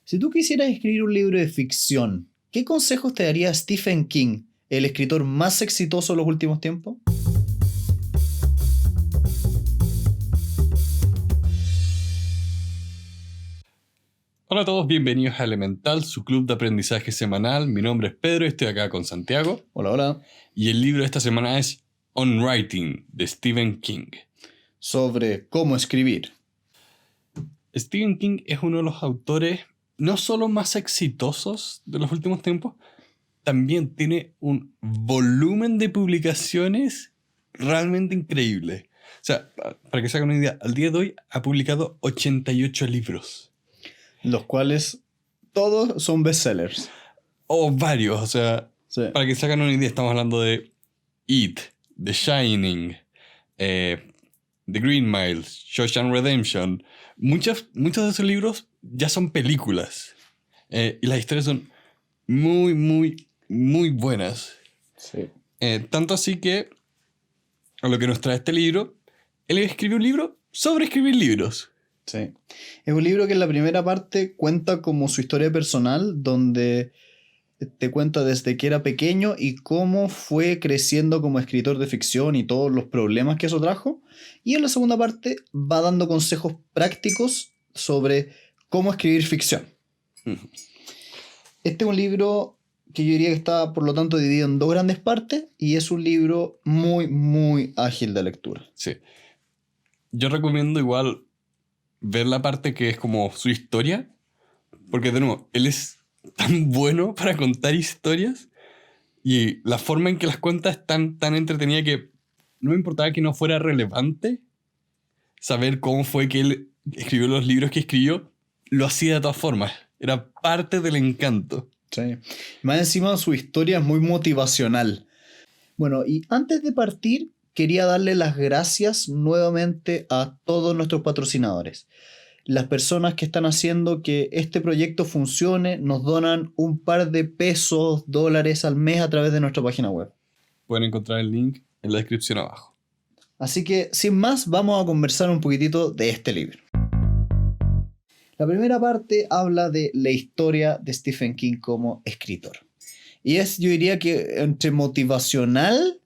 Si tú quisieras escribir un libro de ficción, ¿qué consejos te daría Stephen King, el escritor más exitoso de los últimos tiempos? Hola a todos, bienvenidos a Elemental, su club de aprendizaje semanal. Mi nombre es Pedro y estoy acá con Santiago. Hola, hola. Y el libro de esta semana es On Writing, de Stephen King. Sobre cómo escribir. Stephen King es uno de los autores no solo más exitosos de los últimos tiempos, también tiene un volumen de publicaciones realmente increíble. O sea, para que se hagan una idea, al día de hoy ha publicado 88 libros. Los cuales todos son bestsellers. O varios, o sea, Sí. para que se hagan una idea, estamos hablando de It, The Shining, The Green Mile, Shawshank Redemption. Muchos de esos libros ya son películas. Y las historias son muy, muy, muy buenas. Sí. Tanto así que, a lo que nos trae este libro, él escribió un libro sobre escribir libros. Sí. Es un libro que en la primera parte cuenta como su historia personal, donde te cuenta desde que era pequeño y cómo fue creciendo como escritor de ficción y todos los problemas que eso trajo. Y en la segunda parte va dando consejos prácticos sobre cómo escribir ficción. Este es un libro que yo diría que está, por lo tanto, dividido en dos grandes partes y es un libro muy, muy ágil de lectura. Sí. Yo recomiendo igual ver la parte que es como su historia, porque de nuevo, él es tan bueno para contar historias y la forma en que las cuenta es tan entretenida que no me importaba que no fuera relevante saber cómo fue que él escribió los libros que escribió, lo hacía de todas formas. Era parte del encanto. Sí. Más encima su historia es muy motivacional. Bueno, y antes de partir, quería darle las gracias nuevamente a todos nuestros patrocinadores. Las personas que están haciendo que este proyecto funcione nos donan un par de pesos, dólares al mes a través de nuestra página web. Pueden encontrar el link en la descripción abajo. Así que, sin más, vamos a conversar un poquitito de este libro. La primera parte habla de la historia de Stephen King como escritor. Y es, yo diría que entre motivacional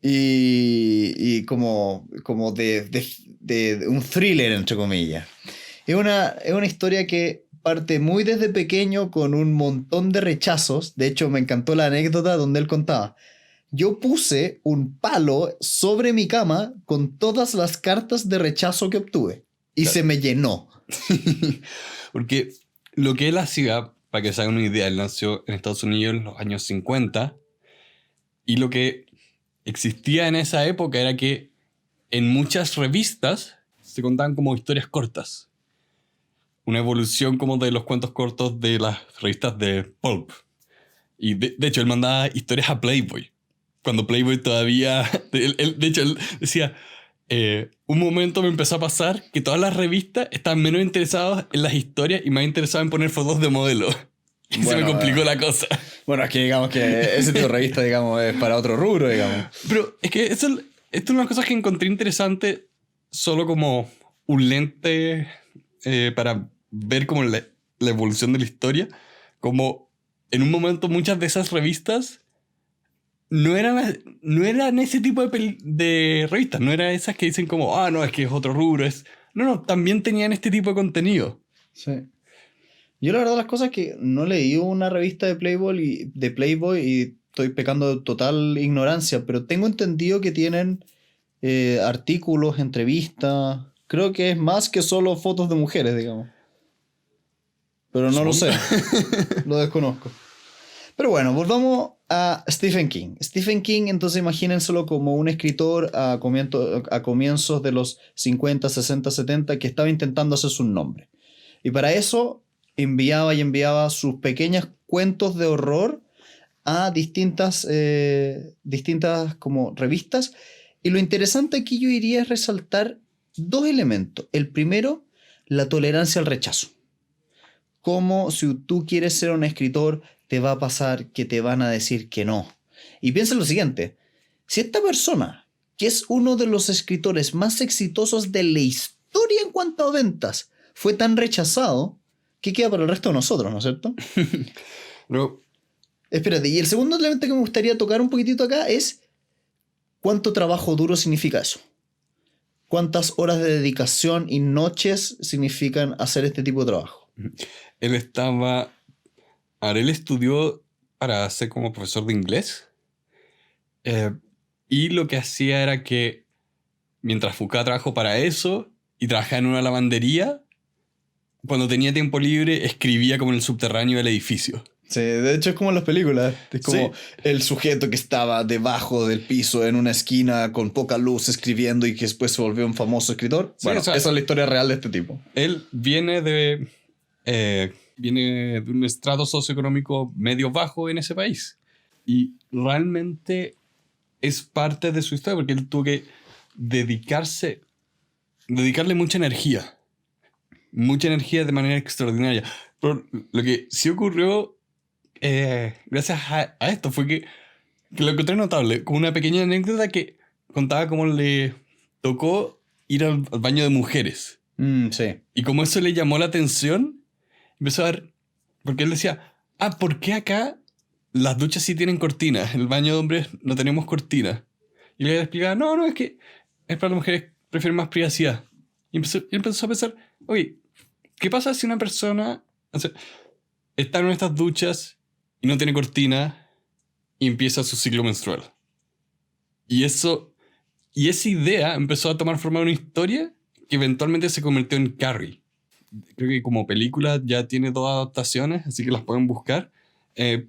y como de un thriller, entre comillas. Es una historia que parte muy desde pequeño con un montón de rechazos. De hecho, me encantó la anécdota donde él contaba: yo puse un palo sobre mi cama con todas las cartas de rechazo que obtuve. Y Claro. Se me llenó. Porque lo que él hacía, para que se hagan una idea, él nació en Estados Unidos en los años 50 y lo que existía en esa época era que en muchas revistas se contaban como historias cortas. Una evolución como de los cuentos cortos de las revistas de pulp. Y de hecho, él mandaba historias a Playboy. Cuando Playboy todavía... de hecho, él decía... un momento me empezó a pasar que todas las revistas estaban menos interesadas en las historias y más interesadas en poner fotos de modelos. Y se me complicó la cosa. Bueno, es que digamos que ese tipo de revista, digamos, es para otro rubro, digamos. Pero es que esto es una de las cosas que encontré interesante solo como un lente para ver como la evolución de la historia. Como en un momento muchas de esas revistas no eran ese tipo de revistas. No eran esas que dicen como, no, es que es otro rubro. No, también tenían este tipo de contenido. Sí. Yo la verdad las cosas es que no leí una revista de Playboy y estoy pecando de total ignorancia, pero tengo entendido que tienen artículos, entrevistas. Creo que es más que solo fotos de mujeres, digamos. Pero no lo sé. Lo desconozco. Pero bueno, volvamos a Stephen King. Stephen King, entonces imagínenselo como un escritor a comienzos de los 50, 60, 70 que estaba intentando hacerse un nombre. Y para eso enviaba sus pequeños cuentos de horror a distintas como revistas. Y lo interesante aquí yo diría es resaltar dos elementos. El primero, la tolerancia al rechazo. Como si tú quieres ser un escritor, te va a pasar que te van a decir que no. Y piensa en lo siguiente: si esta persona, que es uno de los escritores más exitosos de la historia en cuanto a ventas, fue tan rechazado, ¿qué queda para el resto de nosotros, no es cierto? Pero, Espérate, y el segundo elemento que me gustaría tocar un poquitito acá es cuánto trabajo duro significa eso. ¿Cuántas horas de dedicación y noches significan hacer este tipo de trabajo? él estaba... Ahora, él estudió para ser como profesor de inglés. Y lo que hacía era que mientras buscaba trabajo para eso y trabajaba en una lavandería, cuando tenía tiempo libre escribía como en el subterráneo del edificio. Sí, de hecho es como en las películas. Es como Sí. el sujeto que estaba debajo del piso en una esquina con poca luz escribiendo y que después se volvió un famoso escritor. Sí, Bueno, o sea, esa es la historia real de este tipo. Él viene de un estrato socioeconómico medio bajo en ese país. Y realmente es parte de su historia porque él tuvo que dedicarle mucha energía de manera extraordinaria. Pero lo que sí ocurrió gracias a esto fue que lo encontré notable, como una pequeña anécdota que contaba cómo le tocó ir al baño de mujeres. Sí. Y como eso le llamó la atención, empezó a ver, porque él decía, ¿por qué acá las duchas sí tienen cortinas? En el baño de hombres no tenemos cortinas. Y le explicaba, no, es que es para las mujeres que prefieren más privacidad. Y empezó a pensar, oye, ¿qué pasa si una persona está en estas duchas y no tiene cortina y empieza su ciclo menstrual? Y esa idea empezó a tomar forma de una historia que eventualmente se convirtió en Carrie. Creo que como película ya tiene 2 adaptaciones, así que las pueden buscar. Pero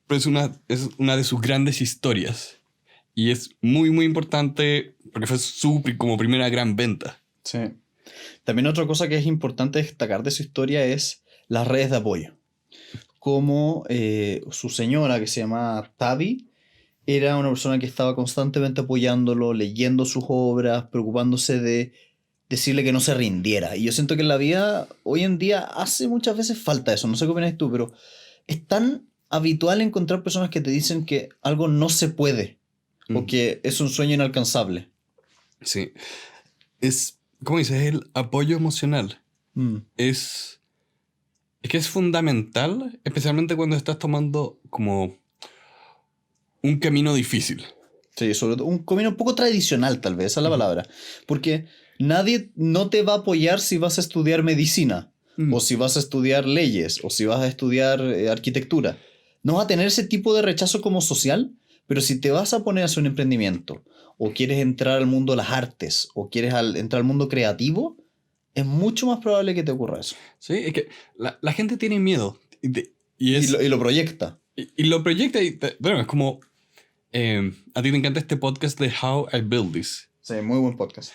es una de sus grandes historias. Y es muy, muy importante porque fue su como primera gran venta. Sí. También otra cosa que es importante destacar de su historia es las redes de apoyo. Como su señora, que se llama Tavi, era una persona que estaba constantemente apoyándolo, leyendo sus obras, preocupándose de decirle que no se rindiera. Y yo siento que en la vida, hoy en día, hace muchas veces falta eso. No sé qué opinas tú, pero es tan habitual encontrar personas que te dicen que algo no se puede o que es un sueño inalcanzable. Sí. ¿Cómo dices? El apoyo emocional. Mm. Es que es fundamental, especialmente cuando estás tomando como un camino difícil. Sí, sobre todo un camino un poco tradicional, tal vez, esa es la palabra. Porque nadie no te va a apoyar si vas a estudiar medicina, o si vas a estudiar leyes, o si vas a estudiar arquitectura. No vas a tener ese tipo de rechazo como social, pero si te vas a poner a hacer un emprendimiento, o quieres entrar al mundo de las artes, o quieres entrar al mundo creativo, es mucho más probable que te ocurra eso. Sí, es que la gente tiene miedo. Y lo proyecta. Y lo proyecta. Bueno, es como... a ti te encanta este podcast de How I Build This. Sí, muy buen podcast.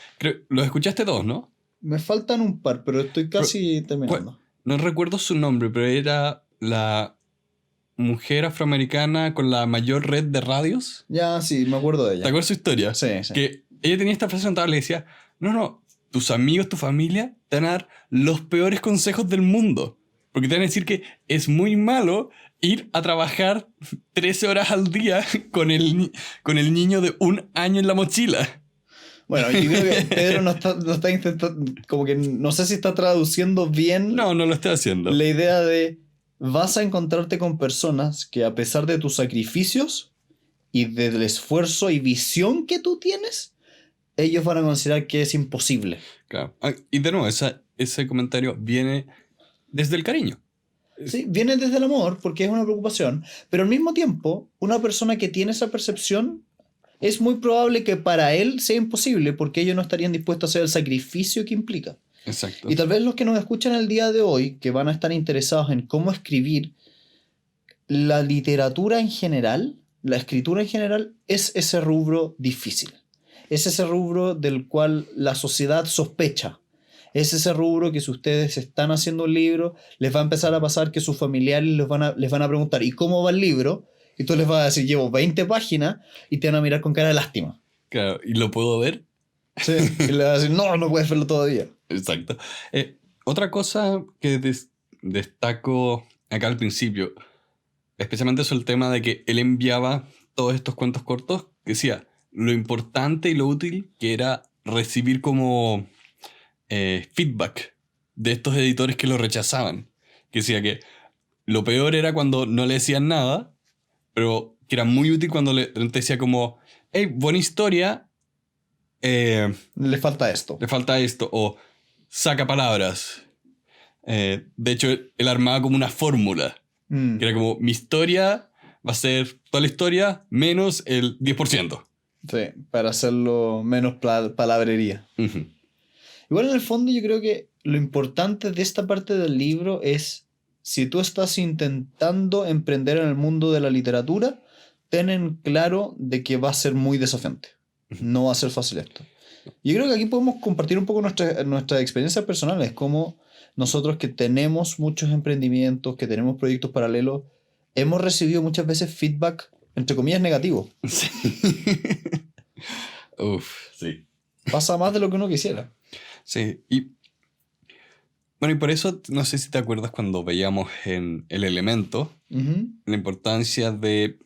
Los escuchaste todos, ¿no? Me faltan un par, pero estoy casi terminando. No recuerdo su nombre, pero era la mujer afroamericana con la mayor red de radios. Ya, sí, me acuerdo de ella. ¿Te acuerdas su historia? Sí, sí. Que ella tenía esta frase notable y decía, no, tus amigos, tu familia te van a dar los peores consejos del mundo. Porque te van a decir que es muy malo ir a trabajar 13 horas al día con el niño de 1 año en la mochila. Bueno, yo creo que Pedro no está intentando, como que no sé si está traduciendo bien. No lo estoy haciendo. La idea de vas a encontrarte con personas que a pesar de tus sacrificios y del esfuerzo y visión que tú tienes, ellos van a considerar que es imposible. Claro. Y de nuevo, ese comentario viene desde el cariño. Sí, viene desde el amor porque es una preocupación, pero al mismo tiempo, una persona que tiene esa percepción es muy probable que para él sea imposible porque ellos no estarían dispuestos a hacer el sacrificio que implica. Exacto. Y tal vez los que nos escuchan el día de hoy, que van a estar interesados en cómo escribir, la literatura en general, la escritura en general, es ese rubro difícil. Es ese rubro del cual la sociedad sospecha. Es ese rubro que si ustedes están haciendo un libro, les va a empezar a pasar que sus familiares les van a preguntar ¿y cómo va el libro? Y tú les vas a decir, llevo 20 páginas y te van a mirar con cara de lástima. Claro, ¿y lo puedo ver? Sí, y le vas a decir, no puedes verlo todavía. Exacto. Otra cosa que destaco acá al principio, especialmente sobre el tema de que él enviaba todos estos cuentos cortos, que decía lo importante y lo útil que era recibir como feedback de estos editores que lo rechazaban. que decía que lo peor era cuando no le decían nada, pero que era muy útil cuando te decía como, hey, buena historia, Le falta esto. le falta esto, o saca palabras. De hecho, él armaba como una fórmula, Mm, que era como, mi historia va a ser toda la historia menos el 10%. sí, para hacerlo menos palabrería. Ujú. Igual en el fondo yo creo que lo importante de esta parte del libro es, si tú estás intentando emprender en el mundo de la literatura, ten en claro de que va a ser muy desafiante. No va a ser fácil esto. Yo creo que aquí podemos compartir un poco nuestras experiencias personales, como nosotros que tenemos muchos emprendimientos, que tenemos proyectos paralelos, hemos recibido muchas veces feedback, entre comillas, negativo. Sí. Uf, sí. Pasa más de lo que uno quisiera. Sí, y bueno, y por eso no sé si te acuerdas cuando veíamos en El Elemento Ujú. la importancia de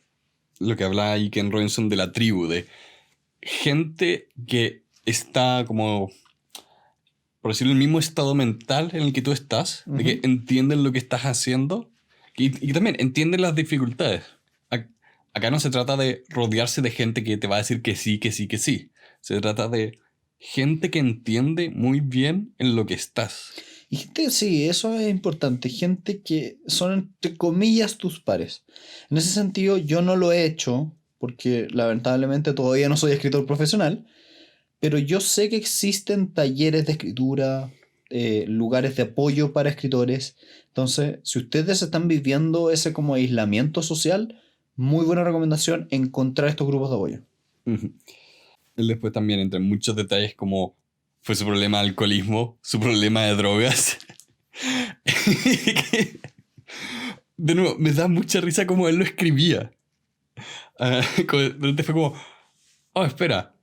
lo que hablaba ahí Ken Robinson de la tribu, de gente que está como, por decirlo, en el mismo estado mental en el que tú estás, de que Ujú. entienden lo que estás haciendo y también entienden las dificultades. Acá no se trata de rodearse de gente que te va a decir que sí, que sí, que sí. Se trata de gente que entiende muy bien en lo que estás. Y gente, sí, eso es importante. Gente que son, entre comillas, tus pares. En ese sentido, yo no lo he hecho, porque lamentablemente todavía no soy escritor profesional, pero yo sé que existen talleres de escritura, lugares de apoyo para escritores. Entonces, si ustedes están viviendo ese como aislamiento social, muy buena recomendación encontrar estos grupos de apoyo. Ujú. Él después también entra en muchos detalles como fue su problema de alcoholismo, su problema de drogas. De nuevo, me da mucha risa como él lo escribía. De repente fue como, oh, espera,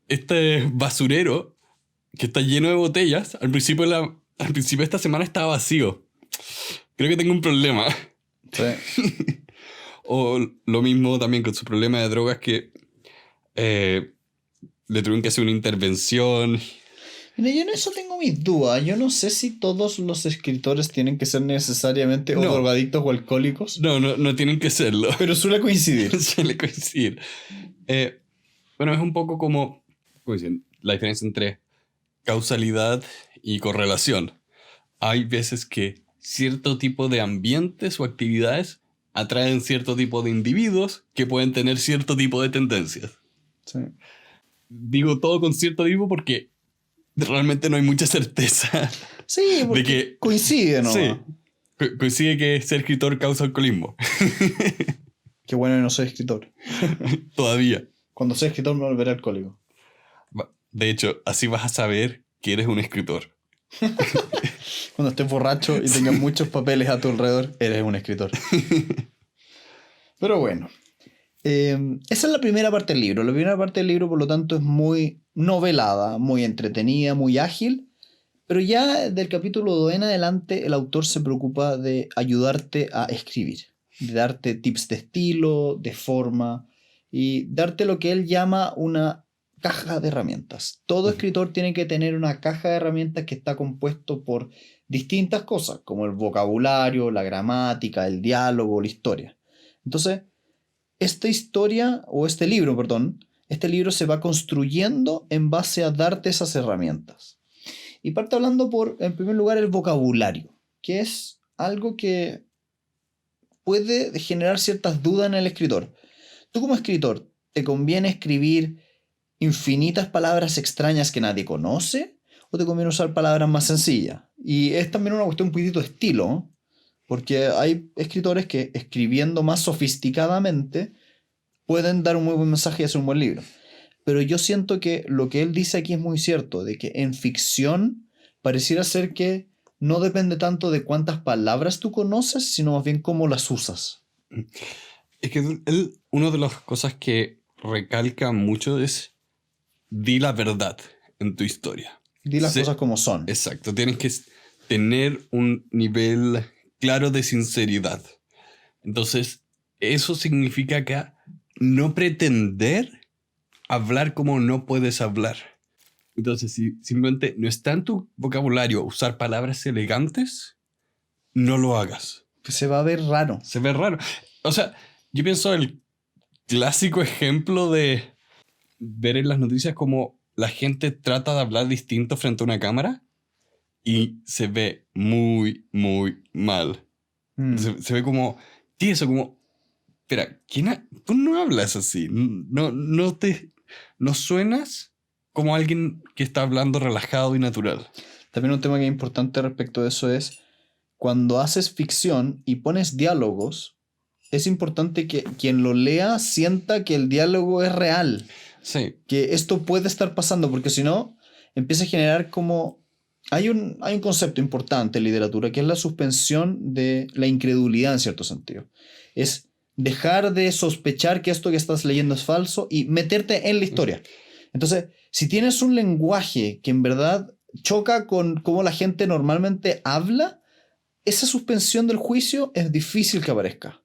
este basurero que está lleno de botellas, al principio de esta semana estaba vacío. Creo que tengo un problema. Sí. O lo mismo también con su problema de drogas que eh, le tuvieron que hacer una intervención. Mira, yo en eso tengo mis dudas. Yo no sé si todos los escritores tienen que ser necesariamente o No, drogadictos o alcohólicos, no tienen que serlo. pero suele coincidir. Suele coincidir. Eh, bueno, es un poco como dicen, la diferencia entre causalidad y correlación. Hay veces que cierto tipo de ambientes o actividades atraen cierto tipo de individuos que pueden tener cierto tipo de tendencias. Sí. Digo todo con cierto tipo porque realmente no hay mucha certeza Sí, de porque que coincide sí, nomás. coincide que ser escritor causa alcoholismo. Qué bueno que no soy escritor. Todavía. Cuando soy escritor me volveré alcohólico. De hecho, así vas a saber que eres un escritor. Cuando estés borracho y tengas muchos papeles a tu alrededor, eres un escritor. Pero bueno, esa es la primera parte del libro. La primera parte del libro, por lo tanto, es muy novelada, muy entretenida, muy ágil. Pero ya del capítulo 2 en adelante, el autor se preocupa de ayudarte a escribir, de darte tips de estilo, de forma y darte lo que él llama una caja de herramientas. Todo escritor tiene que tener una caja de herramientas que está compuesto por distintas cosas, como el vocabulario, la gramática, el diálogo, la historia. Entonces, esta historia, o este libro, perdón, este libro se va construyendo en base a darte esas herramientas. Y parte hablando por, en primer lugar, el vocabulario, que es algo que puede generar ciertas dudas en el escritor. Tú como escritor, ¿te conviene escribir infinitas palabras extrañas que nadie conoce? ¿O te conviene usar palabras más sencillas? Y es también una cuestión un poquito de estilo, ¿no? Porque hay escritores que escribiendo más sofisticadamente pueden dar un muy buen mensaje y hacer un buen libro. Pero yo siento que lo que él dice aquí es muy cierto, de que en ficción pareciera ser que no depende tanto de cuántas palabras tú conoces, sino más bien cómo las usas. Es que una de las cosas que recalca mucho es di la verdad en tu historia. Di las cosas como son. Exacto, tienes que tener un nivel claro de sinceridad. Entonces, eso significa que no pretender hablar como no puedes hablar. Entonces, si simplemente no está en tu vocabulario usar palabras elegantes, no lo hagas. Pues se va a ver raro. Se ve raro. O sea, yo pienso el clásico ejemplo de ver en las noticias como la gente trata de hablar distinto frente a una cámara y se ve muy, muy mal. Se ve como tieso, como... Espera, tú no hablas así. No suenas como alguien que está hablando relajado y natural. También un tema que es importante respecto de eso es cuando haces ficción y pones diálogos, es importante que quien lo lea sienta que el diálogo es real. Sí. Que esto puede estar pasando, porque si no, empieza a generar como... Hay un concepto importante en literatura que es la suspensión de la incredulidad en cierto sentido. Es dejar de sospechar que esto que estás leyendo es falso y meterte en la historia. Entonces, si tienes un lenguaje que en verdad choca con cómo la gente normalmente habla, esa suspensión del juicio es difícil que aparezca.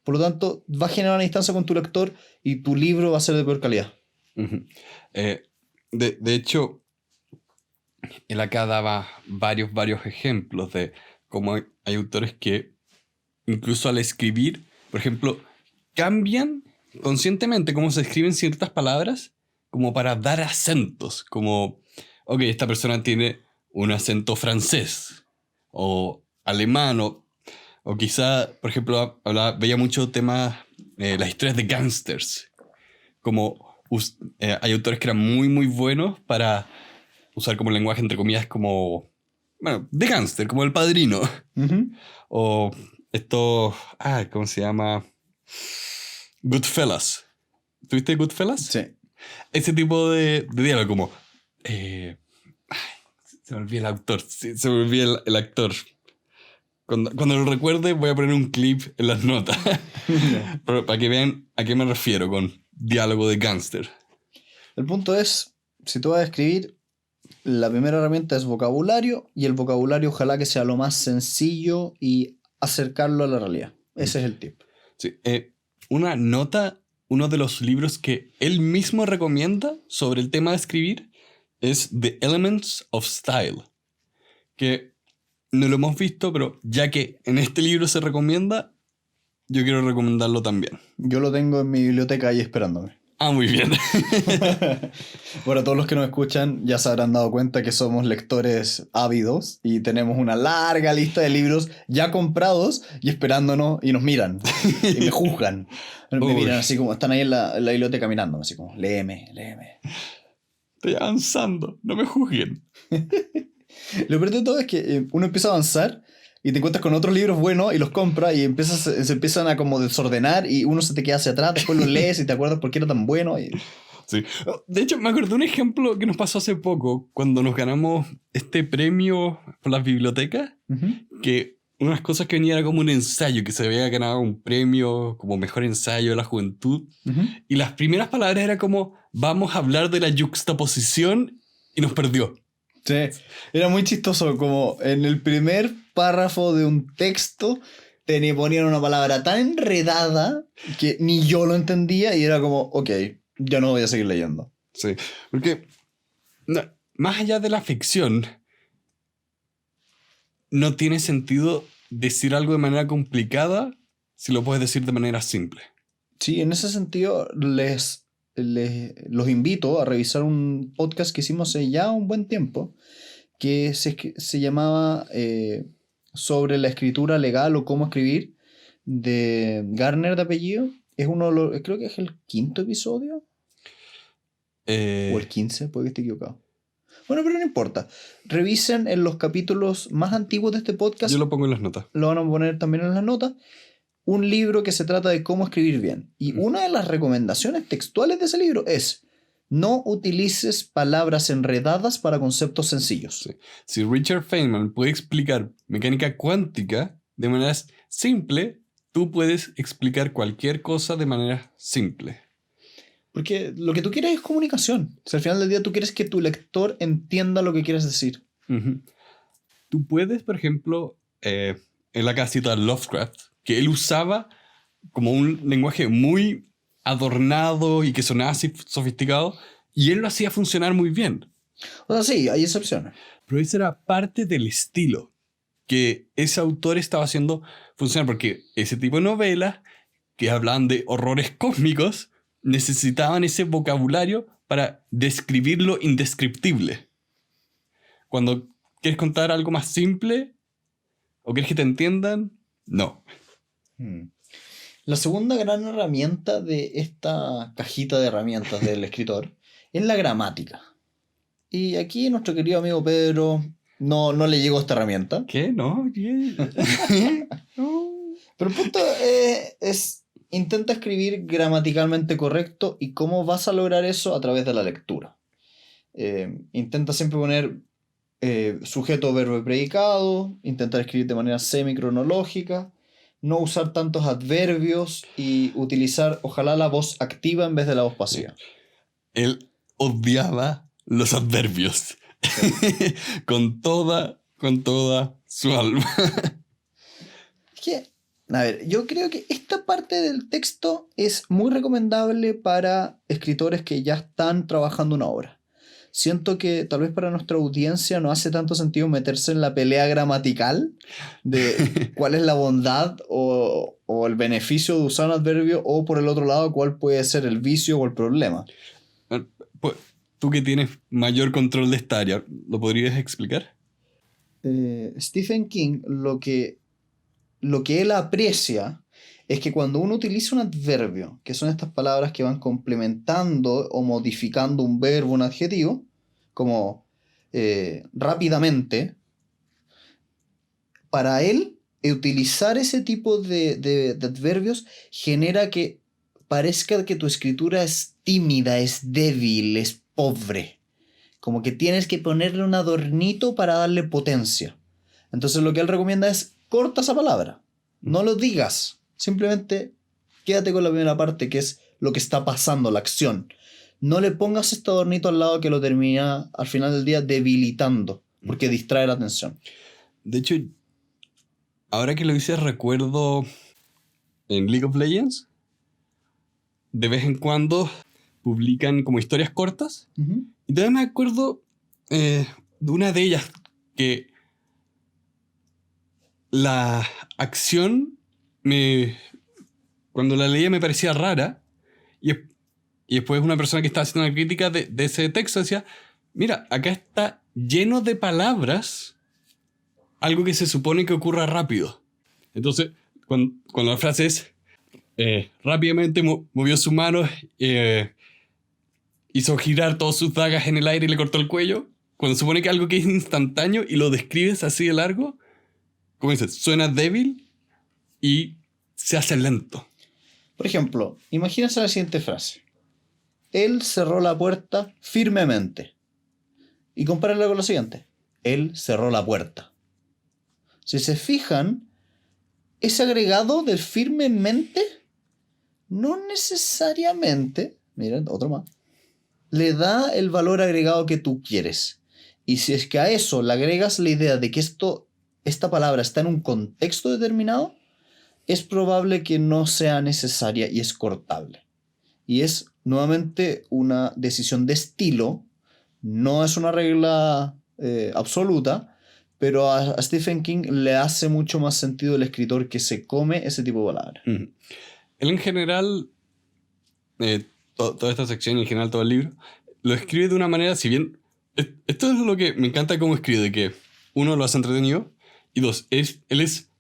Por lo tanto, va a generar una distancia con tu lector y tu libro va a ser de peor calidad. Uh-huh. De hecho, él acá daba varios ejemplos de cómo hay autores que incluso al escribir, por ejemplo, cambian conscientemente cómo se escriben ciertas palabras como para dar acentos, como, ok, esta persona tiene un acento francés o alemán o quizá, por ejemplo, veía mucho temas, las historias de gángsters, como hay autores que eran muy, muy buenos para usar como lenguaje, entre comillas, como, bueno, de gángster, como El Padrino. Uh-huh. O esto, ¿cómo se llama? Goodfellas. ¿Tuviste Goodfellas? Sí. Ese tipo de diálogo como... se me olvidó el autor. Sí, se me olvidó el actor. Cuando lo recuerde voy a poner un clip en las notas. Pero para que vean a qué me refiero con diálogo de gángster. El punto es, si tú vas a escribir, la primera herramienta es vocabulario, y el vocabulario ojalá que sea lo más sencillo y acercarlo a la realidad. Ese es el tip. Sí, una nota, uno de los libros que él mismo recomienda sobre el tema de escribir es The Elements of Style, que no lo hemos visto, pero ya que en este libro se recomienda, yo quiero recomendarlo también. Yo lo tengo en mi biblioteca ahí esperándome. Muy bien. Bueno, todos los que nos escuchan ya se habrán dado cuenta que somos lectores ávidos y tenemos una larga lista de libros ya comprados y esperándonos, y nos miran y me juzgan. Me miran así como, están ahí en la biblioteca mirándome, así como, léeme. Estoy avanzando, no me juzguen. Lo peor de todo es que uno empieza a avanzar y te encuentras con otros libros buenos y los compras y se empiezan a como desordenar y uno se te queda hacia atrás, después los lees y te acuerdas por qué era tan bueno. Sí. De hecho, me acordé de un ejemplo que nos pasó hace poco, cuando nos ganamos este premio por las bibliotecas, que una de las cosas que venía era como un ensayo, que se había ganado un premio como mejor ensayo de la juventud, y las primeras palabras era como, vamos a hablar de la yuxtaposición, y nos perdió. Sí, era muy chistoso, como en el primer párrafo de un texto te ponían una palabra tan enredada que ni yo lo entendía y era como, ok, ya no voy a seguir leyendo. Sí, porque más allá de la ficción, no tiene sentido decir algo de manera complicada si lo puedes decir de manera simple. Sí, en ese sentido los invito a revisar un podcast que hicimos hace ya un buen tiempo que se llamaba sobre la escritura legal o cómo escribir, de Garner de apellido. Es creo que es el 5.º episodio o el 15, puede que esté equivocado. Bueno, pero no importa. Revisen en los capítulos más antiguos de este podcast. Yo lo pongo en las notas. Lo van a poner también en las notas. Un libro que se trata de cómo escribir bien. Y una de las recomendaciones textuales de ese libro es: no utilices palabras enredadas para conceptos sencillos. Sí. Si Richard Feynman puede explicar mecánica cuántica de manera simple, tú puedes explicar cualquier cosa de manera simple. Porque lo que tú quieres es comunicación. O sea, al final del día tú quieres que tu lector entienda lo que quieres decir. Tú puedes, por ejemplo, en la casita de Lovecraft, que él usaba como un lenguaje muy adornado y que sonaba así sofisticado, y él lo hacía funcionar muy bien. O sea, sí, hay excepciones. Pero eso era parte del estilo. que ese autor estaba haciendo funcionar, porque ese tipo de novelas que hablaban de horrores cósmicos necesitaban ese vocabulario para describir lo indescriptible. Cuando quieres contar algo más simple o quieres que te entiendan, no. La segunda gran herramienta de esta cajita de herramientas del escritor es la gramática. Y aquí nuestro querido amigo Pedro no le llegó esta herramienta. ¿Qué? No. No. Pero el punto es, intenta escribir gramaticalmente correcto y cómo vas a lograr eso a través de la lectura. Intenta siempre poner sujeto, verbo y predicado, intentar escribir de manera semicronológica, no usar tantos adverbios y utilizar, ojalá, la voz activa en vez de la voz pasiva. Él odiaba los adverbios. Sí. con toda su alma. Es que, a ver, yo creo que esta parte del texto es muy recomendable para escritores que ya están trabajando una obra. Siento que tal vez para nuestra audiencia no hace tanto sentido meterse en la pelea gramatical de cuál es la bondad o el beneficio de usar un adverbio, o por el otro lado cuál puede ser el vicio o el problema. Pues, tú que tienes mayor control de esta área, ¿lo podrías explicar? Stephen King, lo que él aprecia es que cuando uno utiliza un adverbio, que son estas palabras que van complementando o modificando un verbo, un adjetivo, como rápidamente, para él, utilizar ese tipo de adverbios genera que parezca que tu escritura es tímida, es débil, es pobre. Como que tienes que ponerle un adornito para darle potencia. Entonces lo que él recomienda es corta esa palabra. No lo digas. Simplemente quédate con la primera parte, que es lo que está pasando, la acción. No le pongas este adornito al lado que lo termina al final del día debilitando, porque distrae la atención. De hecho, ahora que lo dices, recuerdo en League of Legends, de vez en cuando publican como historias cortas. Uh-huh. Y también me acuerdo de una de ellas que la acción cuando la leía me parecía rara, y después una persona que estaba haciendo una crítica de ese texto decía, mira, acá está lleno de palabras, algo que se supone que ocurra rápido. Entonces, cuando la frase es rápidamente movió su mano, hizo girar todas sus dagas en el aire y le cortó el cuello, cuando se supone que algo que es instantáneo y lo describes así de largo, como dices, suena débil y se hace lento. Por ejemplo, imagínense la siguiente frase. Él cerró la puerta firmemente. Y compárenla con lo siguiente. Él cerró la puerta. Si se fijan, ese agregado del firmemente no necesariamente, miren, otro más, le da el valor agregado que tú quieres. Y si es que a eso le agregas la idea de que esta palabra está en un contexto determinado, es probable que no sea necesaria y es cortable. Y es nuevamente una decisión de estilo, no es una regla absoluta, pero a Stephen King le hace mucho más sentido el escritor que se come ese tipo de palabras. Mm. Él en general, toda esta sección y en general todo el libro, lo escribe de una manera, si bien, esto es lo que me encanta cómo escribe, de que uno lo hace entretenido, y dos, él es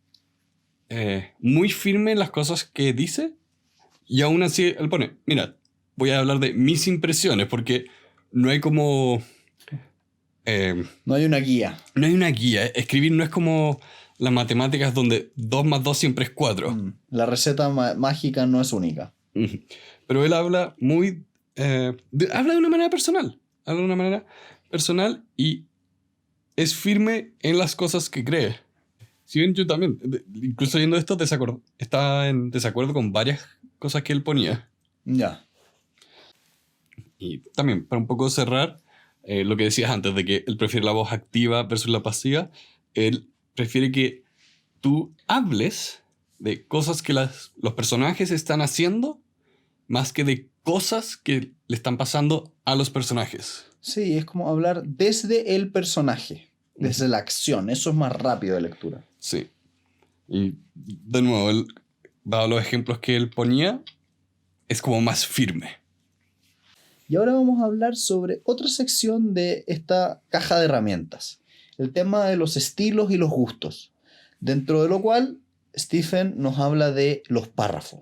muy firme en las cosas que dice, y aún así él pone, mira, voy a hablar de mis impresiones, porque no hay como... no hay una guía. No hay una guía. Escribir no es como las matemáticas donde 2 más 2 siempre es 4. La receta mágica no es única. Pero él habla habla de una manera personal. Habla de una manera personal y es firme en las cosas que cree. Si bien yo también, incluso leyendo esto, estaba en desacuerdo con varias cosas que él ponía. Ya. Y también, para un poco cerrar, lo que decías antes, de que él prefiere la voz activa versus la pasiva, él prefiere que tú hables de cosas que los personajes están haciendo más que de cosas que le están pasando a los personajes. Sí, es como hablar desde el personaje. desde la acción. Eso es más rápido de lectura. Sí. Y de nuevo, dado los ejemplos que él ponía, es como más firme. Y ahora vamos a hablar sobre otra sección de esta caja de herramientas. El tema de los estilos y los gustos. Dentro de lo cual, Stephen nos habla de los párrafos.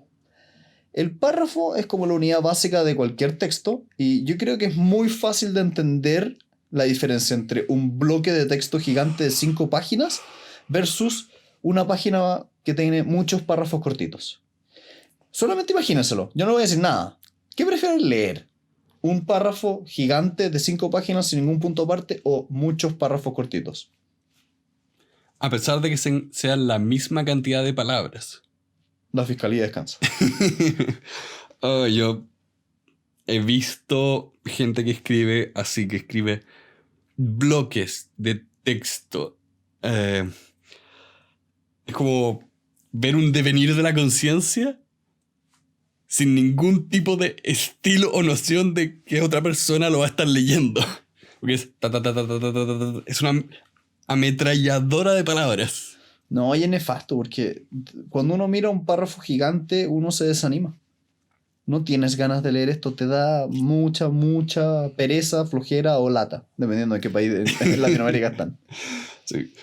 El párrafo es como la unidad básica de cualquier texto y yo creo que es muy fácil de entender la diferencia entre un bloque de texto gigante de 5 páginas versus una página que tiene muchos párrafos cortitos. Solamente imagínenselo, yo no voy a decir nada. ¿Qué prefieren leer? ¿Un párrafo gigante de 5 páginas sin ningún punto aparte o muchos párrafos cortitos? A pesar de que sean la misma cantidad de palabras. La fiscalía descansa. Yo he visto gente que escribe así, que escribe bloques de texto. Es como ver un devenir de la conciencia sin ningún tipo de estilo o noción de que otra persona lo va a estar leyendo. Porque es es una ametralladora de palabras. No, y es nefasto porque cuando uno mira un párrafo gigante uno se desanima. No tienes ganas de leer esto, te da mucha pereza, flojera o lata, dependiendo de qué país en Latinoamérica están. Sí.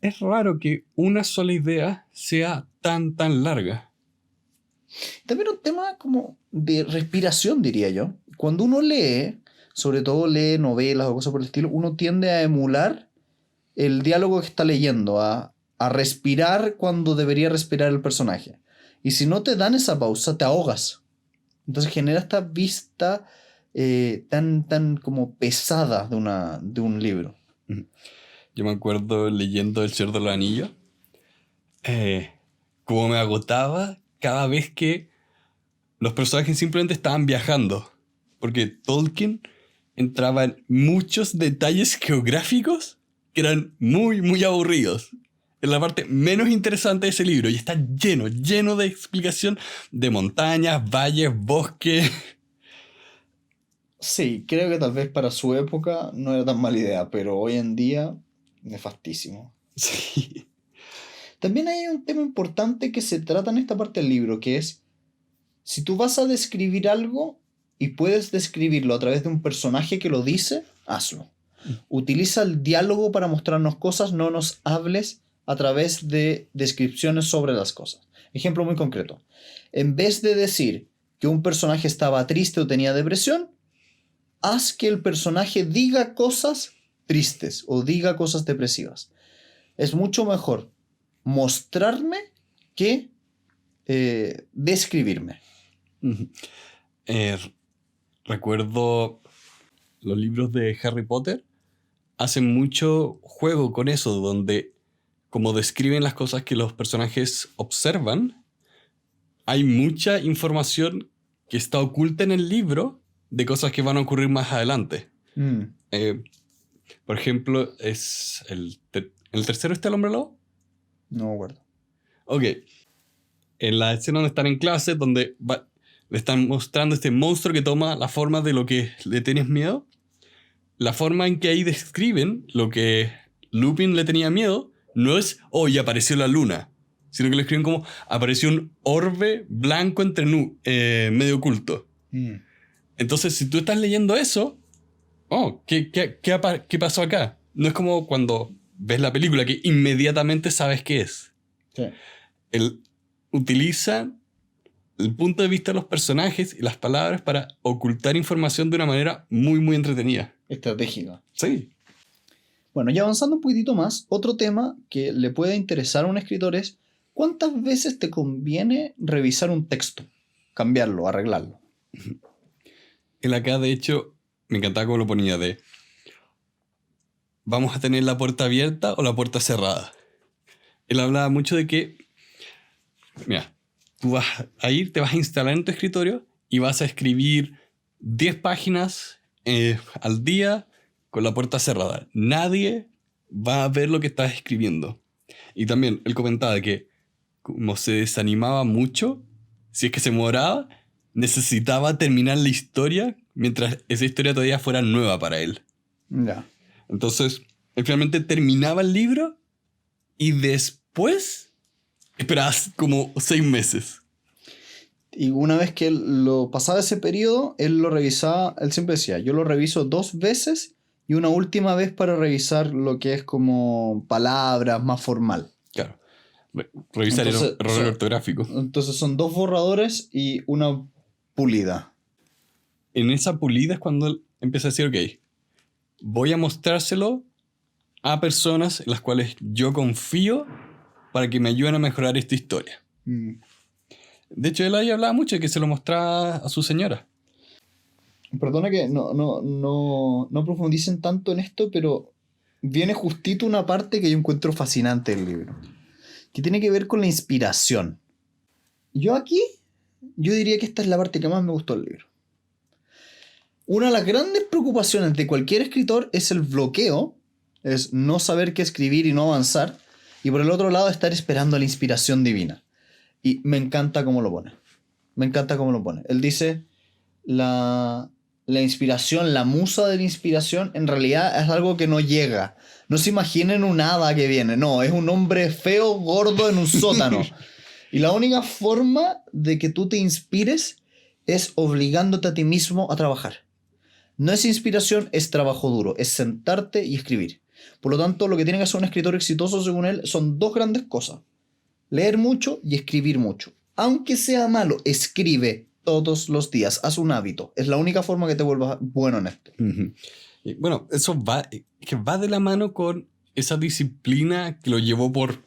Es raro que una sola idea sea tan larga. También un tema como de respiración, diría yo. Cuando uno lee, sobre todo lee novelas o cosas por el estilo, uno tiende a emular el diálogo que está leyendo, a respirar cuando debería respirar el personaje. Y si no te dan esa pausa, te ahogas. Entonces genera esta vista tan como pesada de un libro. Yo me acuerdo leyendo El Señor de los Anillos, como me agotaba cada vez que los personajes simplemente estaban viajando. Porque Tolkien entraba en muchos detalles geográficos que eran muy aburridos. Es la parte menos interesante de ese libro y está lleno de explicación de montañas, valles, bosques. Sí, creo que tal vez para su época no era tan mala idea, pero hoy en día, nefastísimo. Sí. También hay un tema importante que se trata en esta parte del libro, que es, si tú vas a describir algo y puedes describirlo a través de un personaje que lo dice, hazlo. Utiliza el diálogo para mostrarnos cosas, no nos hables a través de descripciones sobre las cosas. Ejemplo muy concreto. En vez de decir que un personaje estaba triste o tenía depresión, haz que el personaje diga cosas tristes o diga cosas depresivas. Es mucho mejor mostrarme que describirme. Recuerdo los libros de Harry Potter hacen mucho juego con eso, donde como describen las cosas que los personajes observan, hay mucha información que está oculta en el libro de cosas que van a ocurrir más adelante. Por ejemplo, es ¿el tercero está el hombre lobo? No me acuerdo. Ok. En la escena donde están en clase, donde le están mostrando este monstruo que toma la forma de lo que le tienes miedo, la forma en que ahí describen lo que Lupin le tenía miedo no es, ya apareció la luna, sino que lo escriben como, apareció un orbe blanco entre medio oculto. Entonces, si tú estás leyendo eso, ¿qué pasó acá? No es como cuando ves la película que inmediatamente sabes qué es. Sí. Él utiliza el punto de vista de los personajes y las palabras para ocultar información de una manera muy entretenida. Estratégica. Sí. Bueno, y avanzando un poquitito más, otro tema que le puede interesar a un escritor es ¿cuántas veces te conviene revisar un texto? Cambiarlo, arreglarlo. Él acá, de hecho, me encantaba cómo lo ponía de ¿vamos a tener la puerta abierta o la puerta cerrada? Él hablaba mucho de que, mira, tú vas a ir, te vas a instalar en tu escritorio y vas a escribir 10 páginas al día con la puerta cerrada. Nadie va a ver lo que estás escribiendo. Y también él comentaba que como se desanimaba mucho, si es que se demoraba, necesitaba terminar la historia mientras esa historia todavía fuera nueva para él. Ya. Entonces, Él finalmente terminaba el libro y después esperabas como 6 meses. Y una vez que él lo pasaba ese periodo, él lo revisaba, él siempre decía, yo lo reviso 2 veces y una última vez para revisar lo que es como palabras más formal. Claro. Revisar el error ortográfico. Entonces son 2 borradores y una pulida. En esa pulida es cuando él empieza a decir, ok, voy a mostrárselo a personas en las cuales yo confío para que me ayuden a mejorar esta historia. De hecho, él ahí hablaba mucho de que se lo mostraba a su señora. Perdona que no profundicen tanto en esto, pero viene justito una parte que yo encuentro fascinante del libro, que tiene que ver con la inspiración. Yo diría que esta es la parte que más me gustó del libro. Una de las grandes preocupaciones de cualquier escritor es el bloqueo, es no saber qué escribir y no avanzar, y por el otro lado estar esperando la inspiración divina. Y me encanta cómo lo pone. Me encanta cómo lo pone. Él dice, la inspiración, la musa de la inspiración, en realidad es algo que no llega. No se imaginen un hada que viene, no, es un hombre feo, gordo en un sótano. Y la única forma de que tú te inspires es obligándote a ti mismo a trabajar. No es inspiración, es trabajo duro, es sentarte y escribir. Por lo tanto, lo que tiene que hacer un escritor exitoso, según él, son 2 grandes cosas. Leer mucho y escribir mucho. Aunque sea malo, escribe todos los días. Haz un hábito. Es la única forma que te vuelvas bueno en esto. Y bueno, eso va de la mano con esa disciplina que lo llevó por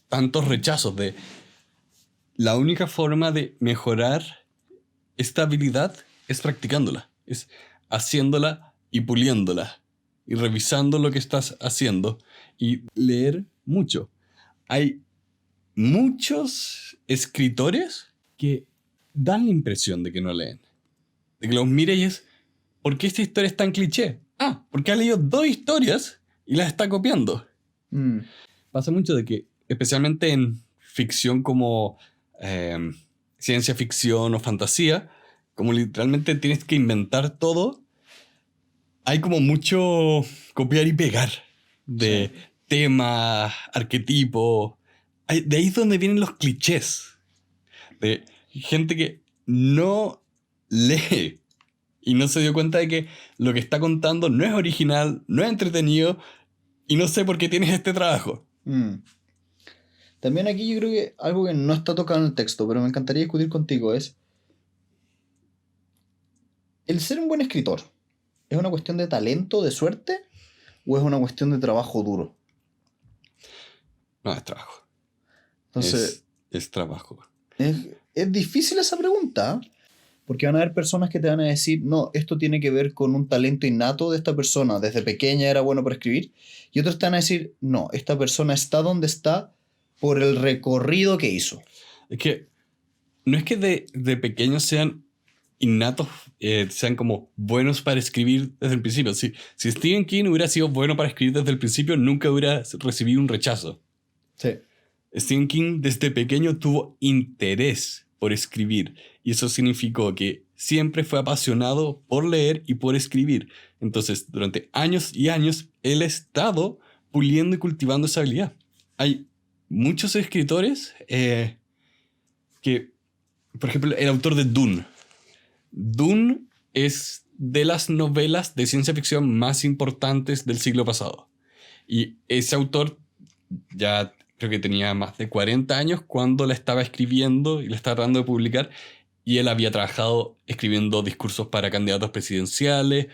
tantos rechazos. De la única forma de mejorar esta habilidad es practicándola. Es haciéndola y puliéndola. Y revisando lo que estás haciendo. Y leer mucho. Hay muchos escritores que dan la impresión de que no leen. De que los mires y es, ¿por qué esta historia es tan cliché? Ah, porque ha leído 2 historias y las está copiando. Pasa mucho de que, especialmente en ficción como ciencia ficción o fantasía, como literalmente tienes que inventar todo, hay como mucho copiar y pegar de temas, arquetipos. De ahí es donde vienen los clichés. De gente que no lee y no se dio cuenta de que lo que está contando no es original, no es entretenido y no sé por qué tienes este trabajo. También aquí yo creo que algo que no está tocado en el texto, pero me encantaría discutir contigo es ¿el ser un buen escritor es una cuestión de talento, de suerte o es una cuestión de trabajo duro? No, es trabajo. Entonces, es trabajo. Es difícil esa pregunta, porque van a haber personas que te van a decir, no, esto tiene que ver con un talento innato de esta persona, desde pequeña era bueno para escribir, y otros te van a decir, no, esta persona está donde está por el recorrido que hizo. Es que no es que de pequeños sean innatos, sean como buenos para escribir desde el principio. Si Stephen King hubiera sido bueno para escribir desde el principio, nunca hubiera recibido un rechazo. Sí. Stephen King desde pequeño tuvo interés por escribir y eso significó que siempre fue apasionado por leer y por escribir. Entonces, durante años y años, él ha estado puliendo y cultivando esa habilidad. Hay muchos escritores que, por ejemplo, el autor de Dune. Dune es de las novelas de ciencia ficción más importantes del siglo pasado. Y ese autor ya creo que tenía más de 40 años cuando la estaba escribiendo y la estaba tratando de publicar. Y él había trabajado escribiendo discursos para candidatos presidenciales.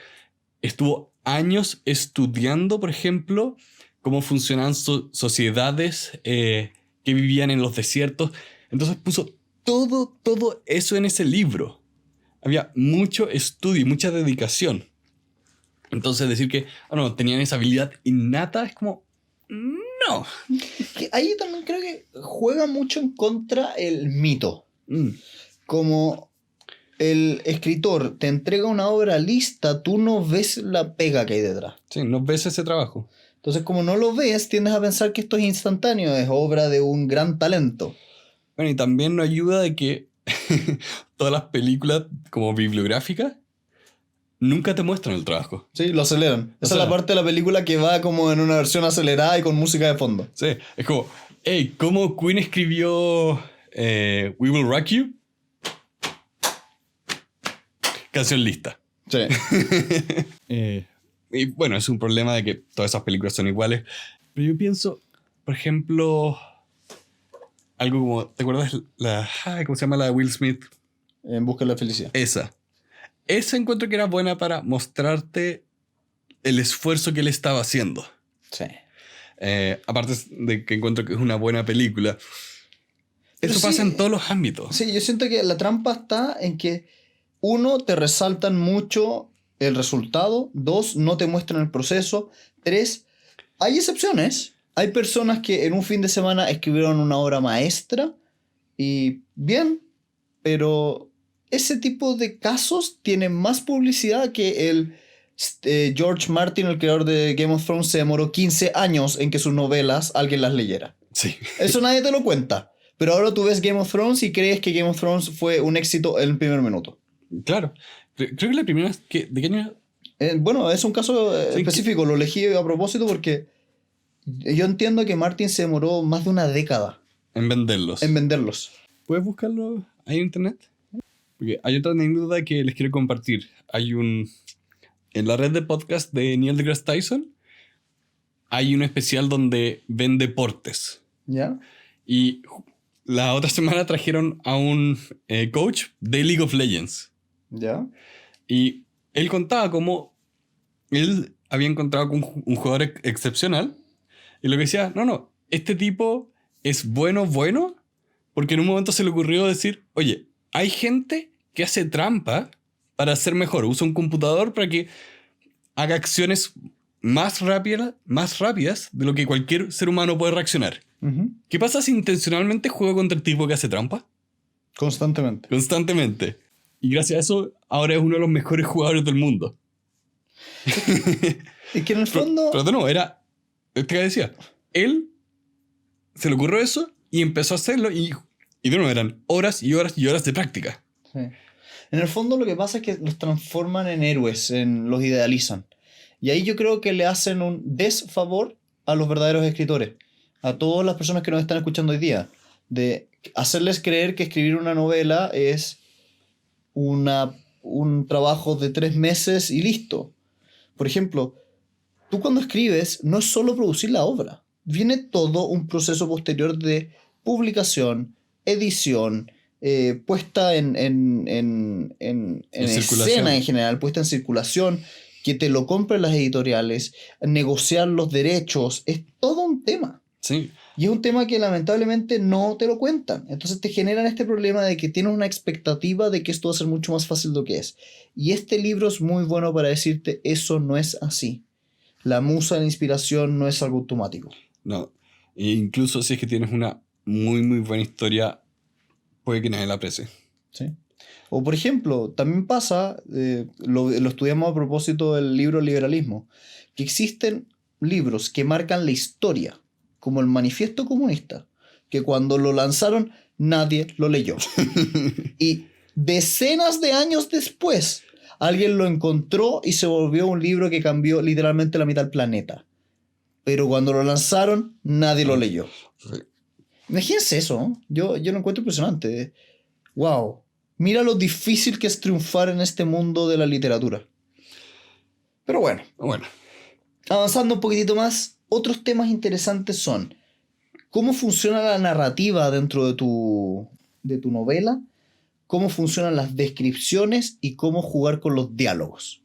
Estuvo años estudiando, por ejemplo, cómo funcionaban sociedades que vivían en los desiertos. Entonces puso todo eso en ese libro. Había mucho estudio y mucha dedicación. Entonces decir que no, tenían esa habilidad innata es como... No. Que ahí también creo que juega mucho en contra el mito. Como el escritor te entrega una obra lista, tú no ves la pega que hay detrás. Sí, no ves ese trabajo. Entonces, como no lo ves, tiendes a pensar que esto es instantáneo, es obra de un gran talento. Bueno, y también nos ayuda de que todas las películas como bibliográficas nunca te muestran el trabajo. Sí, lo aceleran. Esa sea, es la parte de la película que va como en una versión acelerada y con música de fondo. Sí, es como, hey, ¿cómo Queen escribió We Will Rock You? Canción lista. Sí. Y bueno, es un problema de que todas esas películas son iguales. Pero yo pienso, por ejemplo, algo como, ¿te acuerdas cómo se llama la de Will Smith? En busca de la felicidad. Esa encuentro que era buena para mostrarte el esfuerzo que él estaba haciendo. Sí. Aparte de que encuentro que es una buena película. Pero Eso sí, pasa en todos los ámbitos. Sí, yo siento que la trampa está en que, uno, te resaltan mucho el resultado. Dos, no te muestran el proceso. Tres, hay excepciones. Hay personas que en un fin de semana escribieron una obra maestra y bien, pero ese tipo de casos tienen más publicidad que el George Martin, el creador de Game of Thrones, se demoró 15 años en que sus novelas alguien las leyera. Sí. Eso nadie te lo cuenta. Pero ahora tú ves Game of Thrones y crees que Game of Thrones fue un éxito en el primer minuto. Claro. Creo que la primera es que... ¿De qué año? Bueno, es un caso Sí, específico. Lo elegí a propósito porque yo entiendo que Martin se demoró más de una década En venderlos. en venderlos. ¿Puedes buscarlo ahí en internet? Porque hay otra anécdota que les quiero compartir. En la red de podcast de Neil deGrasse Tyson hay un especial donde ven deportes. ¿Ya? Y la otra semana trajeron a un coach de League of Legends. ¿Ya? Y él contaba cómo él había encontrado con un jugador excepcional. Y lo que decía, no, este tipo es bueno, porque en un momento se le ocurrió decir, oye, hay gente que hace trampa para ser mejor. Usa un computador para que haga acciones más rápidas de lo que cualquier ser humano puede reaccionar. Uh-huh. ¿Qué pasa si intencionalmente juego contra el tipo que hace trampa? Constantemente. Constantemente. Y gracias a eso, ahora es uno de los mejores jugadores del mundo. Es que en el fondo... Pero de nuevo, que decía, él se le ocurrió eso y empezó a hacerlo y de nuevo eran horas y horas y horas de práctica. Sí. En el fondo lo que pasa es que los transforman en héroes, los idealizan. Y ahí yo creo que le hacen un desfavor a los verdaderos escritores, a todas las personas que nos están escuchando hoy día, de hacerles creer que escribir una novela es un trabajo de 3 meses y listo. Por ejemplo, tú cuando escribes no es solo producir la obra, viene todo un proceso posterior de publicación, edición, puesta en escena en general, puesta en circulación, que te lo compren las editoriales, negociar los derechos, es todo un tema. Sí. Y es un tema que lamentablemente no te lo cuentan. Entonces te generan este problema de que tienes una expectativa de que esto va a ser mucho más fácil de lo que es. Y este libro es muy bueno para decirte, eso no es así. La musa, la inspiración no es algo automático. No. E incluso si es que tienes una muy, muy buena historia, puede que nadie la aprecie. ¿Sí? O por ejemplo, también pasa, lo estudiamos a propósito del libro Liberalismo, que existen libros que marcan la historia, como el Manifiesto Comunista, que cuando lo lanzaron nadie lo leyó. Y decenas de años después, alguien lo encontró y se volvió un libro que cambió literalmente la mitad del planeta. Pero cuando lo lanzaron, nadie lo leyó. Sí. Imagínense eso, ¿no? Yo lo encuentro impresionante. Wow. Mira lo difícil que es triunfar en este mundo de la literatura. Pero bueno. Avanzando un poquitito más, otros temas interesantes son cómo funciona la narrativa dentro de tu novela, cómo funcionan las descripciones y cómo jugar con los diálogos.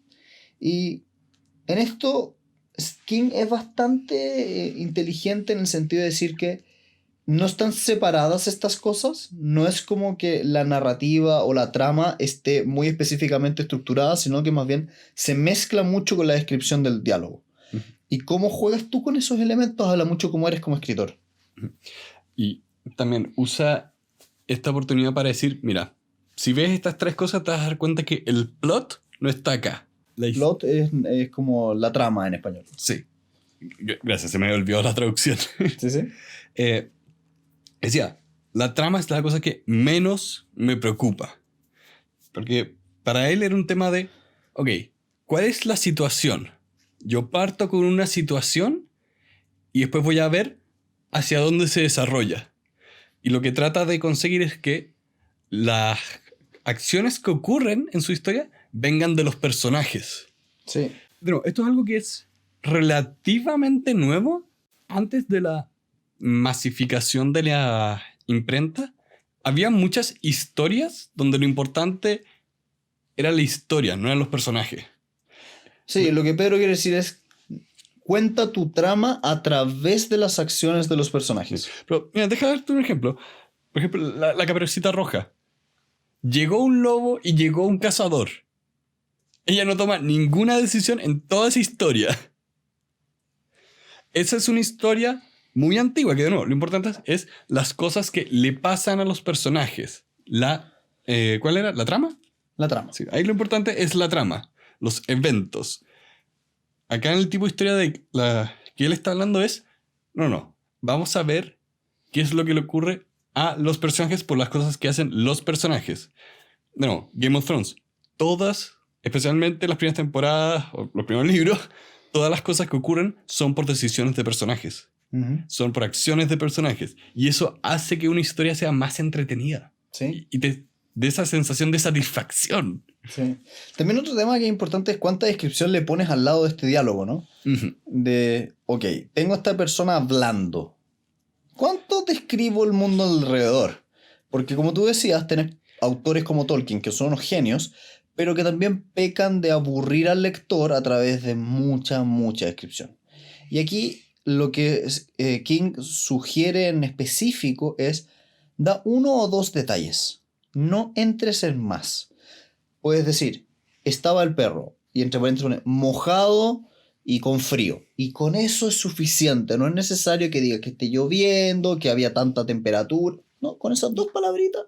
Y en esto, King es bastante inteligente en el sentido de decir que no están separadas estas cosas. No es como que la narrativa o la trama esté muy específicamente estructurada, sino que más bien se mezcla mucho con la descripción del diálogo. Uh-huh. Y cómo juegas tú con esos elementos habla mucho cómo eres como escritor. Uh-huh. Y también usa esta oportunidad para decir, mira, si ves estas 3 cosas te vas a dar cuenta que el plot no está acá. Plot es como la trama en español. Sí. Gracias, se me había olvidado la traducción. Sí. Decía, la trama es la cosa que menos me preocupa. Porque para él era un tema de, ok, ¿cuál es la situación? Yo parto con una situación y después voy a ver hacia dónde se desarrolla. Y lo que trata de conseguir es que las acciones que ocurren en su historia vengan de los personajes. Sí. Pero esto es algo que es relativamente nuevo. Antes de la masificación de la imprenta, había muchas historias donde lo importante era la historia, no eran los personajes. Sí, lo que Pedro quiere decir es, cuenta tu trama a través de las acciones de los personajes. Pero mira, deja darte un ejemplo. Por ejemplo, la Caperucita Roja. Llegó un lobo y llegó un cazador. Ella no toma ninguna decisión en toda esa historia. Esa es una historia muy antigua, que de nuevo, lo importante es las cosas que le pasan a los personajes. ¿Cuál era? ¿La trama? La trama. Sí, ahí lo importante es la trama, los eventos. Acá en el tipo de historia que él está hablando es, no, vamos a ver qué es lo que le ocurre a los personajes por las cosas que hacen los personajes. No, Game of Thrones, todas, especialmente las primeras temporadas o los primeros libros, todas las cosas que ocurren son por decisiones de personajes. Uh-huh. Son por acciones de personajes. Y eso hace que una historia sea más entretenida. Sí. Y te dé esa sensación de satisfacción. Sí. También otro tema que es importante es cuánta descripción le pones al lado de este diálogo, ¿no? Uh-huh. De, ok, tengo a esta persona hablando. ¿Cuánto describo el mundo alrededor? Porque como tú decías, tenés autores como Tolkien, que son unos genios, pero que también pecan de aburrir al lector a través de mucha descripción. Y aquí lo que King sugiere en específico es, da 1 o 2 detalles, no entres en más. Puedes decir, estaba el perro, y entre paréntesis pone, mojado y con frío. Y con eso es suficiente. No es necesario que diga que esté lloviendo, que había tanta temperatura. No, con esas 2 palabritas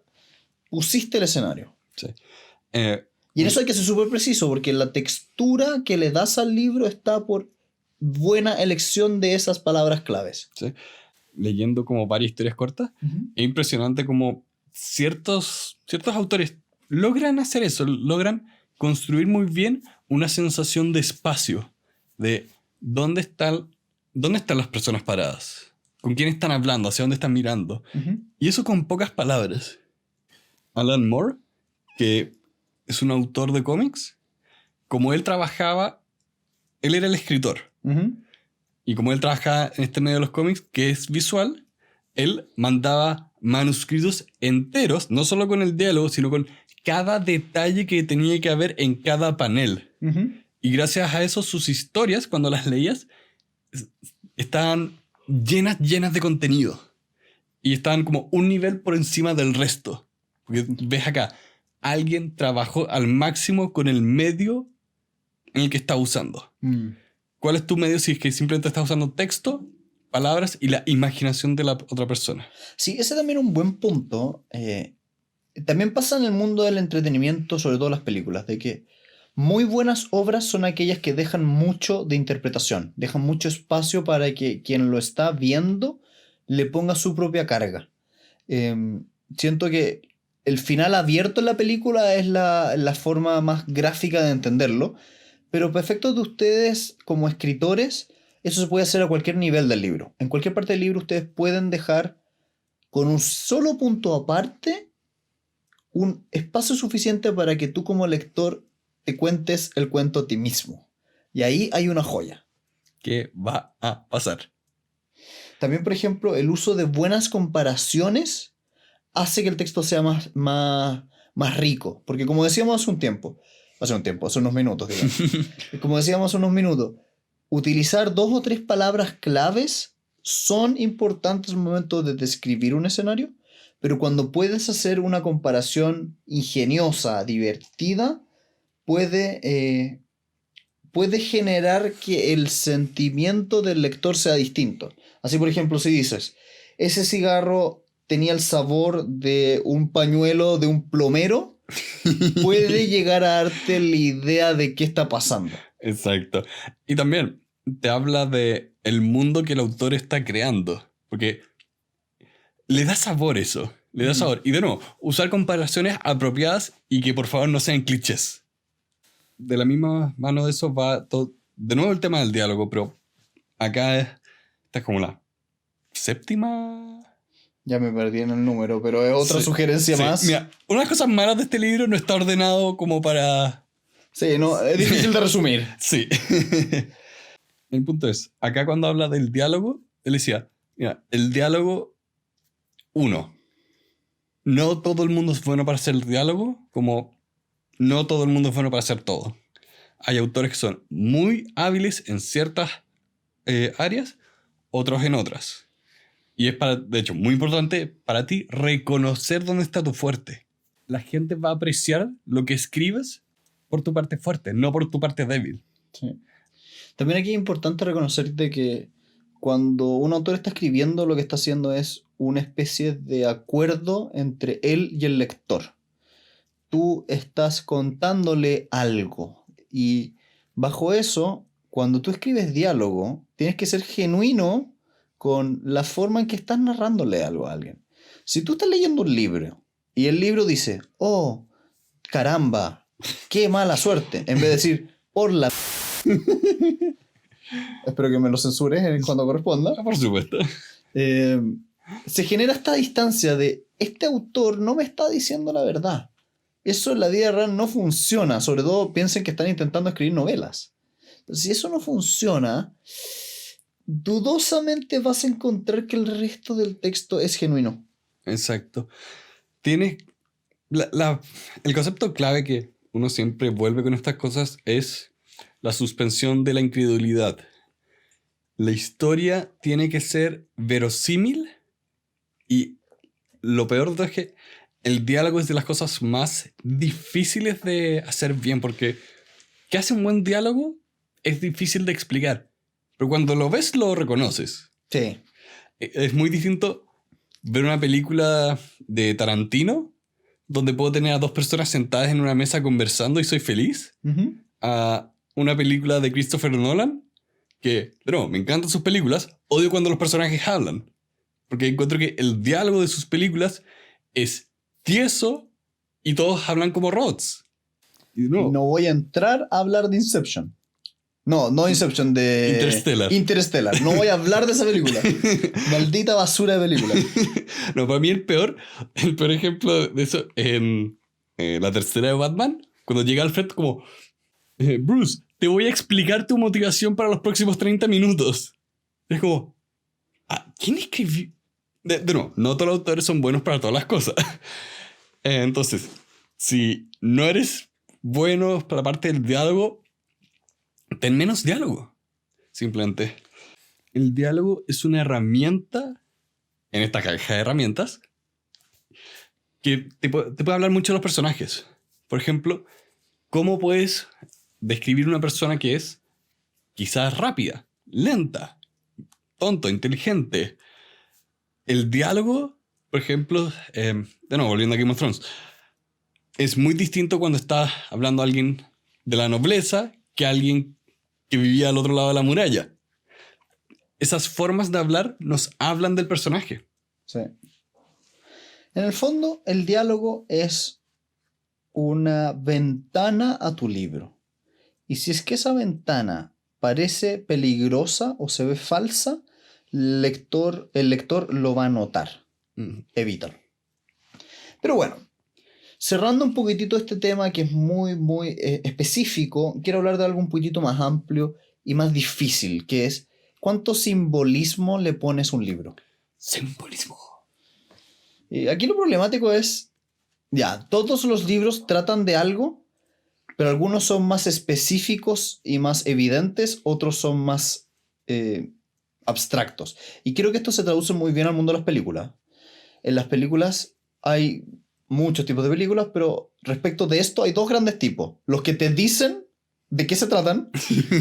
pusiste el escenario. Sí. Y en eso hay que ser súper preciso, porque la textura que le das al libro está por buena elección de esas palabras claves. Sí. Leyendo como varias historias cortas, es impresionante como ciertos autores logran hacer eso, logran construir muy bien una sensación de espacio, de dónde están las personas paradas, con quién están hablando, hacia dónde están mirando. Y eso con pocas palabras. Alan Moore, que es un autor de cómics, como él era el escritor. Y como él trabajaba en este medio de los cómics, que es visual, él mandaba manuscritos enteros, no solo con el diálogo, sino con cada detalle que tenía que haber en cada panel. Y gracias a eso, sus historias, cuando las leías, estaban llenas de contenido. Y estaban como un nivel por encima del resto. Porque ves acá, alguien trabajó al máximo con el medio en el que está usando. ¿Cuál es tu medio si es que simplemente estás usando texto, palabras y la imaginación de la otra persona? Sí, ese también es un buen punto. También pasa en el mundo del entretenimiento, sobre todo las películas, de que muy buenas obras son aquellas que dejan mucho de interpretación, dejan mucho espacio para que quien lo está viendo le ponga su propia carga. Siento que el final abierto en la película es la forma más gráfica de entenderlo, pero para efectos de ustedes como escritores, eso se puede hacer a cualquier nivel del libro. En cualquier parte del libro ustedes pueden dejar con un solo punto aparte un espacio suficiente para que tú como lector te cuentes el cuento a ti mismo. Y ahí hay una joya. ¿Qué va a pasar? También, por ejemplo, el uso de buenas comparaciones hace que el texto sea más rico. Porque como decíamos hace unos minutos, digamos. Como decíamos hace unos minutos, utilizar 2 o 3 palabras claves son importantes en el momento de describir un escenario, pero cuando puedes hacer una comparación ingeniosa, divertida, puede generar que el sentimiento del lector sea distinto. Así, por ejemplo, si dices, ese cigarro tenía el sabor de un pañuelo de un plomero, puede llegar a darte la idea de qué está pasando. Exacto. Y también te habla de el mundo que el autor está creando. Porque le da sabor eso. Le da sabor. Y de nuevo, usar comparaciones apropiadas y que por favor no sean clichés. de la misma mano de eso va todo, de nuevo el tema del diálogo, pero acá esta es como la séptima. Ya me perdí en el número, pero es otra Sí, sugerencia sí. más. Mira, una de las cosas malas de este libro no está ordenado como para... Sí, no, es difícil de resumir. Sí. El punto es, acá cuando habla del diálogo, él decía, mira, el diálogo, uno, no todo el mundo es bueno para hacer el diálogo, como no todo el mundo es bueno para hacer todo. Hay autores que son muy hábiles en ciertas áreas, otros en otras. Y es, de hecho, muy importante para ti reconocer dónde está tu fuerte. La gente va a apreciar lo que escribes por tu parte fuerte, no por tu parte débil. Sí. También aquí es importante reconocer de que cuando un autor está escribiendo, lo que está haciendo es una especie de acuerdo entre él y el lector. Tú estás contándole algo y bajo eso, cuando tú escribes diálogo, tienes que ser genuino con la forma en que estás narrándole algo a alguien. Si tú estás leyendo un libro y el libro dice, oh, caramba, qué mala suerte, en vez de decir, por la... Espero que me lo censures cuando corresponda. Por supuesto. Se genera esta distancia de, este autor no me está diciendo la verdad. Eso en la vida real no funciona. Sobre todo piensen que están intentando escribir novelas. Entonces, si eso no funciona, dudosamente vas a encontrar que el resto del texto es genuino. Exacto. Tienes... el concepto clave que uno siempre vuelve con estas cosas es la suspensión de la incredulidad. La historia tiene que ser verosímil y lo peor de todo es que el diálogo es de las cosas más difíciles de hacer bien porque ¿qué hace un buen diálogo? Es difícil de explicar, pero cuando lo ves lo reconoces. Sí. Es muy distinto ver una película de Tarantino donde puedo tener a dos personas sentadas en una mesa conversando y soy feliz, a una película de Christopher Nolan que, no, me encantan sus películas, odio cuando los personajes hablan, porque encuentro que el diálogo de sus películas es tieso y todos hablan como robots. Y no voy a entrar a hablar de Inception. No Inception, de Interstellar. No voy a hablar de esa película. Maldita basura de película. No, para mí el peor ejemplo de eso en la tercera de Batman, cuando llega Alfred como, Bruce, te voy a explicar tu motivación para los próximos 30 minutos. Es como, ¿quién escribió? No todos los autores son buenos para todas las cosas. Entonces, si no eres bueno para la parte del diálogo, ten menos diálogo. Simplemente. El diálogo es una herramienta en esta caja de herramientas que te puede hablar mucho de los personajes. Por ejemplo, ¿cómo puedes describir una persona que es quizás rápida, lenta, tonto, inteligente? El diálogo, por ejemplo, de nuevo, volviendo a Game of Thrones, es muy distinto cuando está hablando alguien de la nobleza que alguien que vivía al otro lado de la muralla. Esas formas de hablar nos hablan del personaje. Sí. En el fondo, el diálogo es una ventana a tu libro. Y si es que esa ventana parece peligrosa o se ve falsa, el lector lo va a notar. Evítalo. Pero bueno, cerrando un poquitito este tema que es muy, muy específico, quiero hablar de algo un poquitito más amplio y más difícil, que es ¿cuánto simbolismo le pones a un libro? Simbolismo. Y aquí lo problemático es, ya, todos los libros tratan de algo, pero algunos son más específicos y más evidentes, otros son más abstractos. Y creo que esto se traduce muy bien al mundo de las películas. En las películas hay muchos tipos de películas, pero respecto de esto hay dos grandes tipos. Los que te dicen de qué se tratan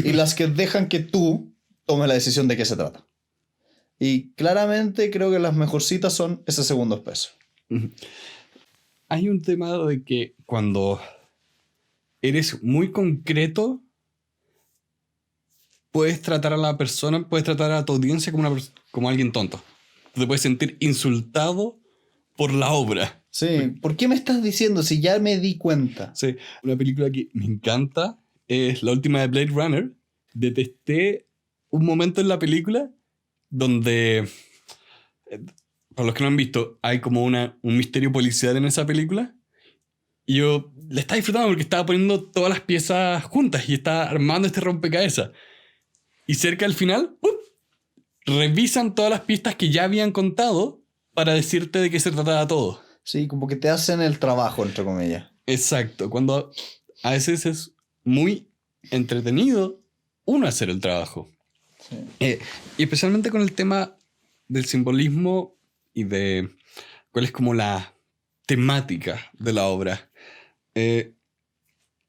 y las que dejan que tú tomes la decisión de qué se trata. Y claramente creo que las mejorcitas son ese segundo espeso. Hay un tema de que cuando eres muy concreto, puedes tratar a la persona, puedes tratar a tu audiencia como alguien tonto. Te puedes sentir insultado por la obra. Sí, ¿por qué me estás diciendo si ya me di cuenta? Sí, una película que me encanta es la última de Blade Runner. Detesté un momento en la película donde, para los que no han visto, hay como un misterio policial en esa película. Y yo le estaba disfrutando porque estaba poniendo todas las piezas juntas y estaba armando este rompecabezas. Y cerca del final, revisan todas las pistas que ya habían contado para decirte de qué se trataba todo. Sí, como que te hacen el trabajo, entre comillas. Exacto, cuando a veces es muy entretenido uno hacer el trabajo. Sí. Y especialmente con el tema del simbolismo y de cuál es como la temática de la obra. Él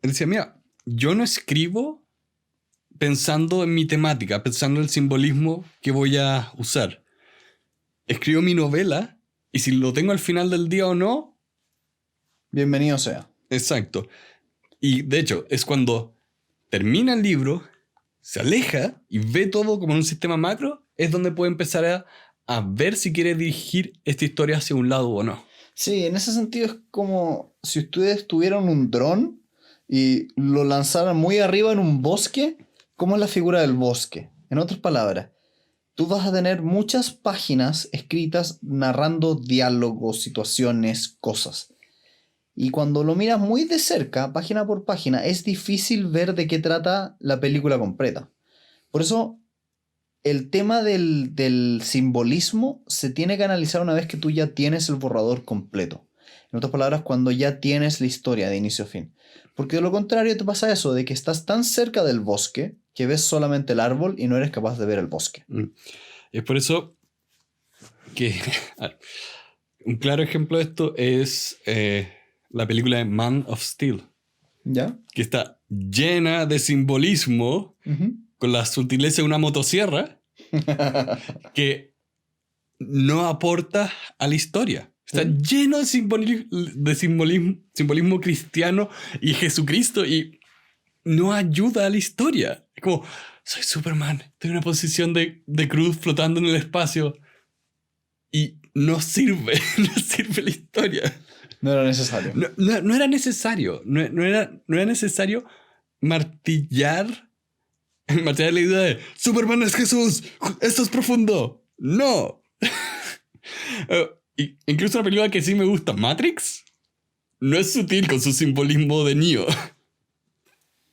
decía, mira, yo no escribo pensando en mi temática, pensando en el simbolismo que voy a usar. Escribo mi novela y si lo tengo al final del día o no... Bienvenido sea. Exacto. Y de hecho, es cuando termina el libro, se aleja y ve todo como en un sistema macro, es donde puede empezar a ver si quiere dirigir esta historia hacia un lado o no. Sí, en ese sentido es como si ustedes tuvieran un dron y lo lanzaran muy arriba en un bosque. ¿Cómo es la figura del bosque? En otras palabras, tú vas a tener muchas páginas escritas narrando diálogos, situaciones, cosas. Y cuando lo miras muy de cerca, página por página, es difícil ver de qué trata la película completa. Por eso, el tema del simbolismo se tiene que analizar una vez que tú ya tienes el borrador completo. En otras palabras, cuando ya tienes la historia de inicio a fin. Porque de lo contrario te pasa eso, de que estás tan cerca del bosque que ves solamente el árbol y no eres capaz de ver el bosque. Es por eso que un claro ejemplo de esto es la película Man of Steel, ¿Ya? que está llena de simbolismo con la sutileza de una motosierra que no aporta a la historia. Está lleno de simbolismo cristiano y Jesucristo y no ayuda a la historia. Es como, soy Superman, estoy en una posición de cruz flotando en el espacio y no sirve, no sirve la historia. No era necesario. No era necesario, no era necesario martillar la idea de Superman es Jesús, esto es profundo. No. Incluso una película que sí me gusta, Matrix, no es sutil con su simbolismo de Neo.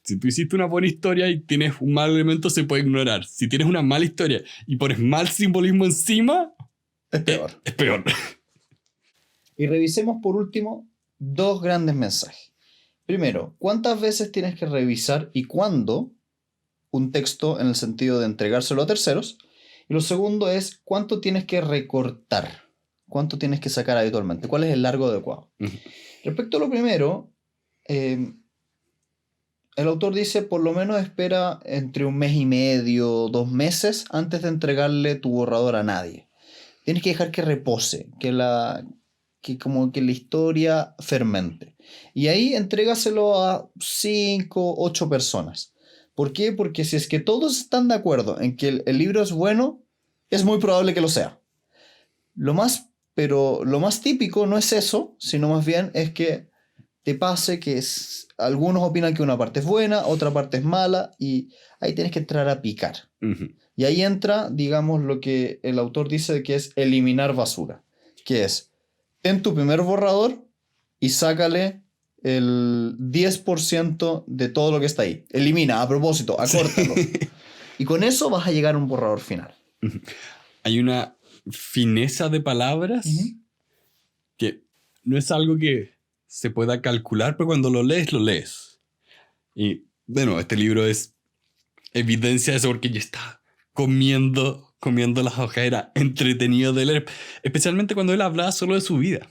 Si tú hiciste una buena historia y tienes un mal elemento, se puede ignorar. Si tienes una mala historia y pones mal simbolismo encima, es peor. Es peor. Y revisemos por último dos grandes mensajes. Primero, ¿cuántas veces tienes que revisar y cuándo un texto en el sentido de entregárselo a terceros? Y lo segundo es, ¿cuánto tienes que recortar? ¿Cuánto tienes que sacar habitualmente? ¿Cuál es el largo adecuado? Respecto a lo primero, el autor dice, por lo menos espera entre 1 mes y medio, 2 meses antes de entregarle tu borrador a nadie. Tienes que dejar que repose, como que la historia fermente. Y ahí entrégaselo a 5, 8 personas. ¿Por qué? Porque si es que todos están de acuerdo en que el libro es bueno, es muy probable que lo sea. Pero lo más típico no es eso, sino más bien es que te pase que algunos opinan que una parte es buena, otra parte es mala, y ahí tienes que entrar a picar. Y ahí entra, digamos, lo que el autor dice que es eliminar basura, que es, ten tu primer borrador y sácale el 10% de todo lo que está ahí. Elimina, a propósito, acórtalo. Sí. Y con eso vas a llegar a un borrador final. Hay una fineza de palabras que no es algo que se pueda calcular, pero cuando lo lees, lo lees. Y, bueno, este libro es evidencia de eso porque ya está comiendo las hojas. Era entretenido de leer, especialmente cuando él hablaba solo de su vida.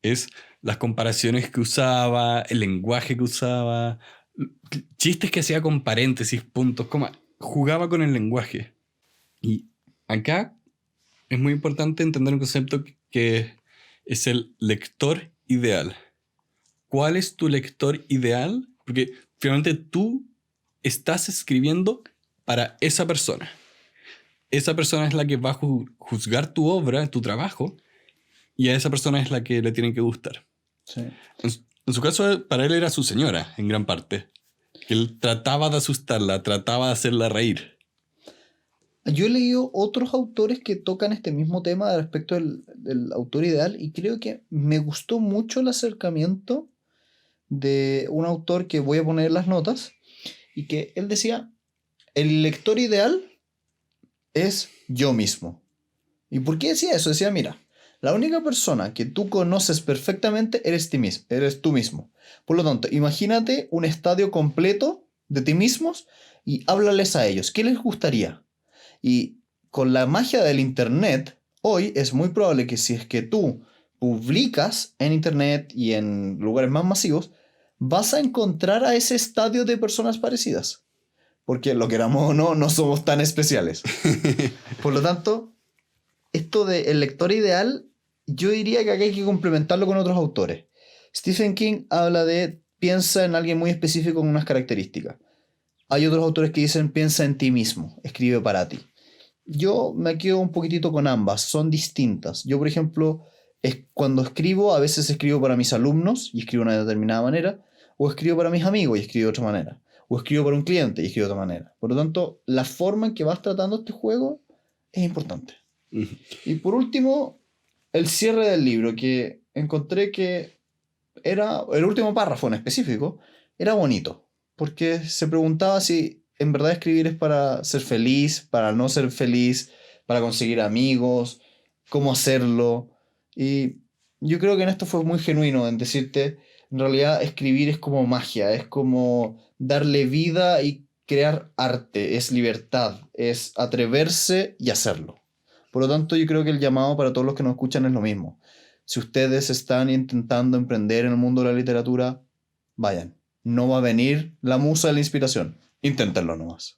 Es las comparaciones que usaba, el lenguaje que usaba, chistes que hacía con paréntesis, puntos, comas. Jugaba con el lenguaje. Y acá es muy importante entender un concepto que es el lector ideal. ¿Cuál es tu lector ideal? Porque finalmente tú estás escribiendo para esa persona. Esa persona es la que va a juzgar tu obra, tu trabajo, y a esa persona es la que le tiene que gustar. Sí. En su caso, para él era su señora, en gran parte. Que él trataba de asustarla, trataba de hacerla reír. Yo he leído otros autores que tocan este mismo tema respecto del autor ideal y creo que me gustó mucho el acercamiento de un autor que voy a poner en las notas y que él decía, el lector ideal es yo mismo. ¿Y por qué decía eso? Decía, mira, la única persona que tú conoces perfectamente eres tú mismo. Por lo tanto, imagínate un estadio completo de ti mismos y háblales a ellos. ¿Qué les gustaría? Y con la magia del internet, hoy es muy probable que si es que tú publicas en internet y en lugares más masivos, vas a encontrar a ese estadio de personas parecidas. Porque lo queramos o no, no somos tan especiales. Por lo tanto, esto del lector ideal, yo diría que acá hay que complementarlo con otros autores. Stephen King habla de piensa en alguien muy específico con unas características. Hay otros autores que dicen piensa en ti mismo, escribe para ti. Yo me quedo un poquitito con ambas, son distintas. Yo, por ejemplo, cuando escribo, a veces escribo para mis alumnos y escribo de una determinada manera, o escribo para mis amigos y escribo de otra manera, o escribo para un cliente y escribo de otra manera. Por lo tanto, la forma en que vas tratando este juego es importante. Y por último, el cierre del libro, que encontré que era, el último párrafo en específico, era bonito, porque se preguntaba si en verdad escribir es para ser feliz, para no ser feliz, para conseguir amigos, cómo hacerlo. Y yo creo que en esto fue muy genuino en decirte, en realidad escribir es como magia, es como darle vida y crear arte, es libertad, es atreverse y hacerlo. Por lo tanto, yo creo que el llamado para todos los que nos escuchan es lo mismo. Si ustedes están intentando emprender en el mundo de la literatura, vayan. No va a venir la musa de la inspiración. Inténtenlo nomás.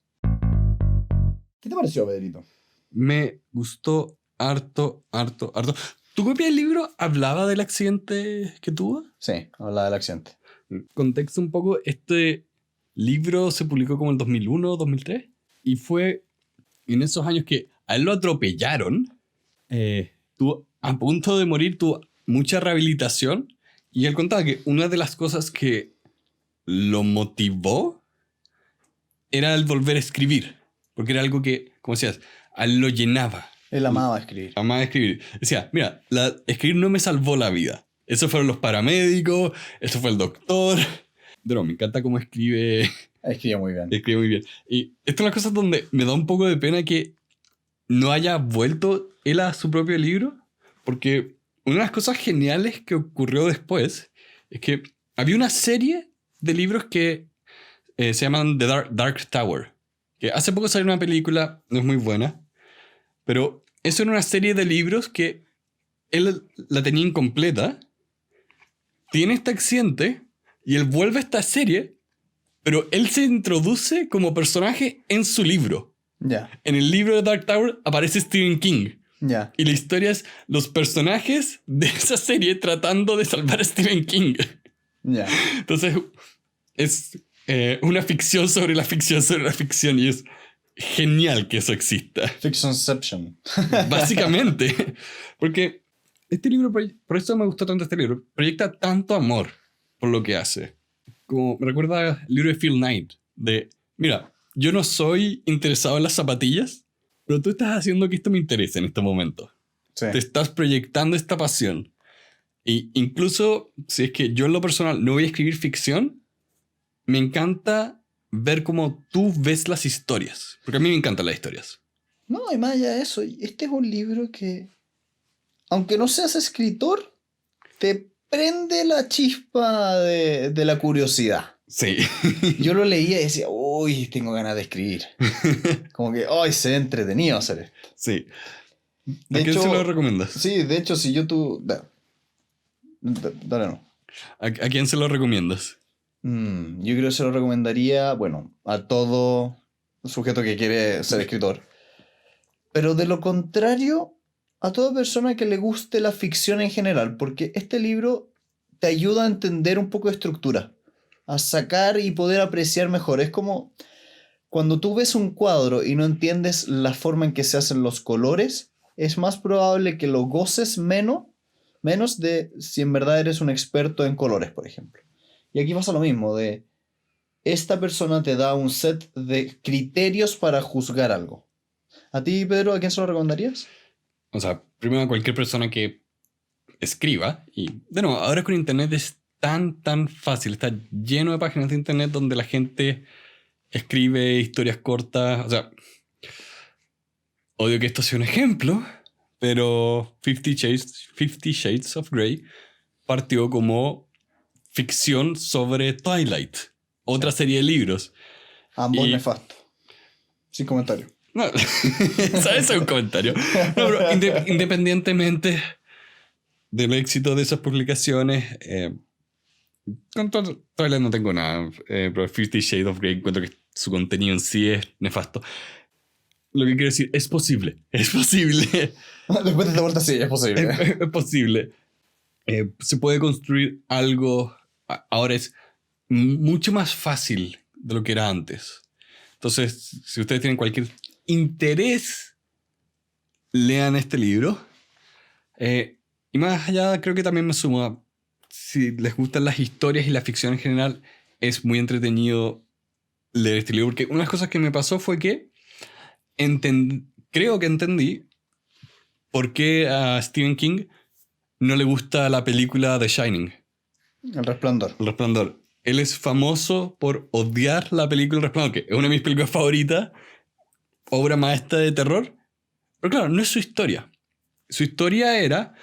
¿Qué te pareció, Pedrito? Me gustó harto. ¿Tu copia del libro hablaba del accidente que tuvo? Sí, habla del accidente. Contexto un poco, este libro se publicó como en 2001, 2003 y fue en esos años que a él lo atropellaron. Tuvo, a punto de morir, tuvo mucha rehabilitación y él contaba que una de las cosas que lo motivó era el volver a escribir, porque era algo que, como decías, a él lo llenaba. Él amaba escribir. Amaba escribir. Decía, mira, escribir no me salvó la vida. Eso fueron los paramédicos, eso fue el doctor. Pero me encanta cómo escribe. Escribe muy bien. Escribe muy bien. Y esto es una cosa donde me da un poco de pena que no haya vuelto él a su propio libro, porque una de las cosas geniales que ocurrió después es que había una serie de libros que se llaman The Dark Tower, que hace poco salió una película, no es muy buena, pero eso era una serie de libros que él la tenía incompleta, tiene este accidente y él vuelve a esta serie, pero él se introduce como personaje en su libro. Ya. En el libro de Dark Tower aparece Stephen King. Ya. Y la historia es los personajes de esa serie tratando de salvar a Stephen King. Ya. Entonces, es una ficción sobre la ficción sobre la ficción y es genial que eso exista. Fictionception. Básicamente. Porque este libro, por eso me gustó tanto este libro, proyecta tanto amor por lo que hace. Como me recuerda el libro de Phil Knight, de, mira, yo no soy interesado en las zapatillas, pero tú estás haciendo que esto me interese en este momento. Sí. Te estás proyectando esta pasión. Y incluso si es que yo en lo personal no voy a escribir ficción, me encanta ver cómo tú ves las historias. Porque a mí me encantan las historias. No, y más allá de eso, este es un libro que, aunque no seas escritor, te prende la chispa de la curiosidad. Sí. Yo lo leía y decía, uy, tengo ganas de escribir. Como que, ay, se ve entretenido hacer esto. Sí. De ¿A quién hecho, se lo recomiendas? Sí, de hecho, si yo dale, no. ¿A quién se lo recomiendas? Yo creo que se lo recomendaría, bueno, a todo sujeto que quiere ser escritor. Pero de lo contrario, a toda persona que le guste la ficción en general, porque este libro te ayuda a entender un poco de estructura, a sacar y poder apreciar mejor. Es como cuando tú ves un cuadro y no entiendes la forma en que se hacen los colores, es más probable que lo goces menos de si en verdad eres un experto en colores, por ejemplo. Y aquí pasa lo mismo, de esta persona te da un set de criterios para juzgar algo. ¿A ti, Pedro, a quién se lo recomendarías? O sea, primero a cualquier persona que escriba. Y, de nuevo, ahora con internet es tan fácil. Está lleno de páginas de internet donde la gente escribe historias cortas. O sea, odio que esto sea un ejemplo, pero 50 Shades of Grey partió como ficción sobre Twilight. Otra serie de libros. Ambos nefastos. Sin comentario. No, ese es un comentario. No, pero independientemente del éxito de esas publicaciones, con Twilight no tengo nada. Pero 50 Shades of Grey encuentro que su contenido en sí es nefasto. Lo que quiero decir, es posible. Es posible. Después de esta vuelta, sí, es posible. Es posible. Se puede construir algo. Ahora es mucho más fácil de lo que era antes. Entonces, si ustedes tienen cualquier interés, lean este libro. Y más allá, creo que también me sumo a, si les gustan las historias y la ficción en general, es muy entretenido leer este libro. Porque una de las cosas que me pasó fue que creo que entendí por qué a Stephen King no le gusta la película The Shining. El Resplandor. El Resplandor. Él es famoso por odiar la película El Resplandor, que es una de mis películas favoritas, obra maestra de terror. Pero claro, no es su historia. Su historia era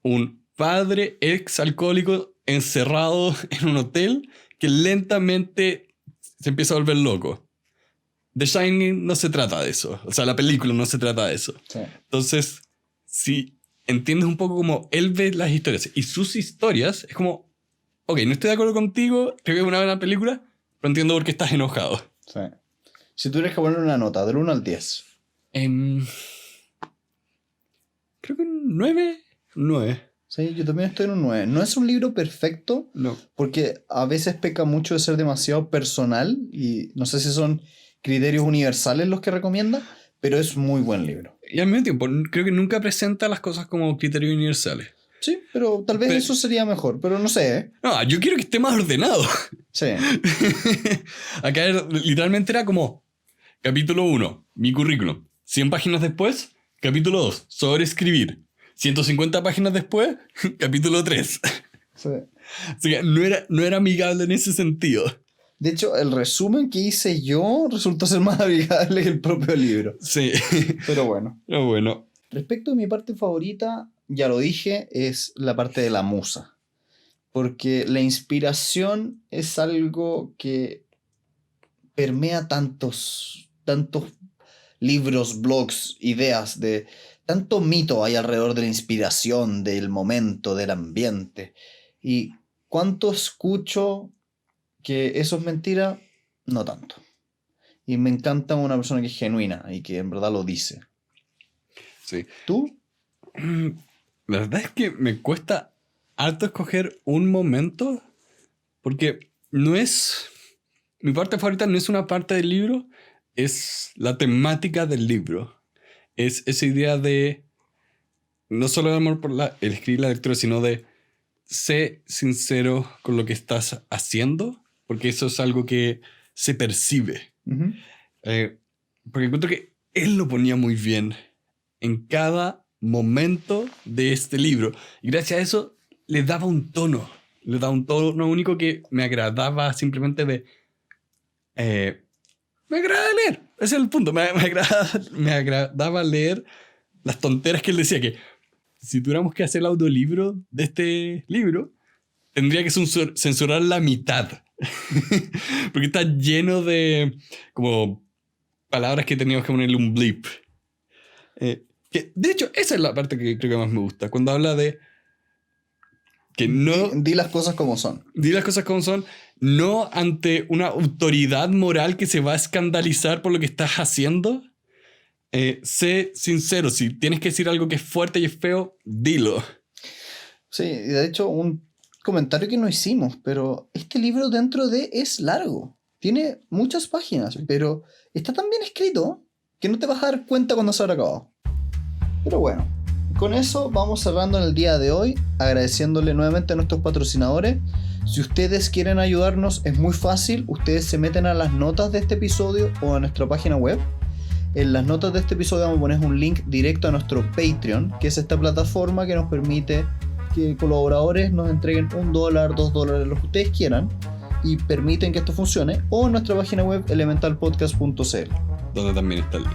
un padre ex alcohólico encerrado en un hotel que lentamente se empieza a volver loco. The Shining no se trata de eso. O sea, la película no se trata de eso. Sí. Entonces, si entiendes un poco cómo él ve las historias y sus historias, es como, ok, no estoy de acuerdo contigo, creo que es una buena película, pero entiendo por qué estás enojado. Sí. Si tuvieras que poner una nota del 1 al 10. Creo que un 9. 9. Sí, yo también estoy en un 9. No es un libro perfecto, No. porque a veces peca mucho de ser demasiado personal y no sé si son criterios universales los que recomienda, pero es muy buen libro. Y al mismo tiempo, creo que nunca presenta las cosas como criterios universales. Sí, pero tal vez eso sería mejor, pero no sé, ¿eh? No, yo quiero que esté más ordenado. Sí. Acá literalmente era como capítulo 1, mi currículum. 100 páginas después, capítulo 2, sobre escribir. 150 páginas después, capítulo 3. Sí. Así que no era amigable en ese sentido. De hecho, el resumen que hice yo resultó ser más amigable que el propio libro. Sí. Pero bueno. Pero bueno. Respecto a mi parte favorita, ya lo dije, es la parte de la musa. Porque la inspiración es algo que permea tantos libros, blogs, ideas, tanto mito hay alrededor de la inspiración, del momento, del ambiente. Y cuánto escucho que eso es mentira, no tanto. Y me encanta una persona que es genuina y que en verdad lo dice. Sí. ¿Tú? La verdad es que me cuesta harto escoger un momento, porque no es... Mi parte favorita no es una parte del libro, es la temática del libro. Es esa idea de no solo el amor por el escribir la lectura, sino de sé sincero con lo que estás haciendo, porque eso es algo que se percibe. Uh-huh. Porque encuentro que él lo ponía muy bien en cada momento de este libro. Y gracias a eso le daba un tono. Le daba un tono único que me agradaba simplemente de... me agrada leer. Ese es el punto. Me agradaba leer las tonteras que él decía, que si tuviéramos que hacer el audiolibro de este libro, tendría que censurar la mitad. Porque está lleno de como palabras que teníamos que ponerle un blip. Que, de hecho, esa es la parte que creo que más me gusta. Cuando habla de que no... Di las cosas como son. Di las cosas como son, no ante una autoridad moral que se va a escandalizar por lo que estás haciendo. Sé sincero, si tienes que decir algo que es fuerte y es feo, dilo. Sí, de hecho, un comentario que no hicimos, pero este libro dentro de es largo. Tiene muchas páginas, pero está tan bien escrito que no te vas a dar cuenta cuando se habrá acabado. Pero bueno, con eso vamos cerrando en el día de hoy, agradeciéndole nuevamente a nuestros patrocinadores. Si ustedes quieren ayudarnos, es muy fácil. Ustedes se meten a las notas de este episodio o a nuestra página web. En las notas de este episodio vamos a poner un link directo a nuestro Patreon, que es esta plataforma que nos permite que colaboradores nos entreguen $1, $2, lo que ustedes quieran, y permiten que esto funcione. O en nuestra página web elementalpodcast.cl, donde también está el link.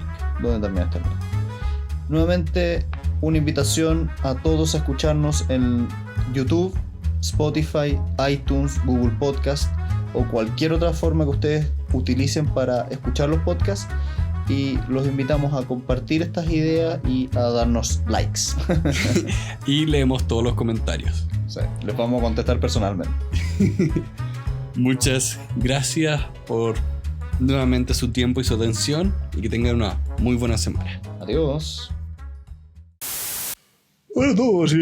Nuevamente, una invitación a todos a escucharnos en YouTube, Spotify, iTunes, Google Podcast o cualquier otra forma que ustedes utilicen para escuchar los podcasts, y los invitamos a compartir estas ideas y a darnos likes. Y leemos todos los comentarios. Sí, les vamos a contestar personalmente. Muchas gracias por nuevamente su tiempo y su atención, y que tengan una muy buena semana. Adiós. Bueno, todo así.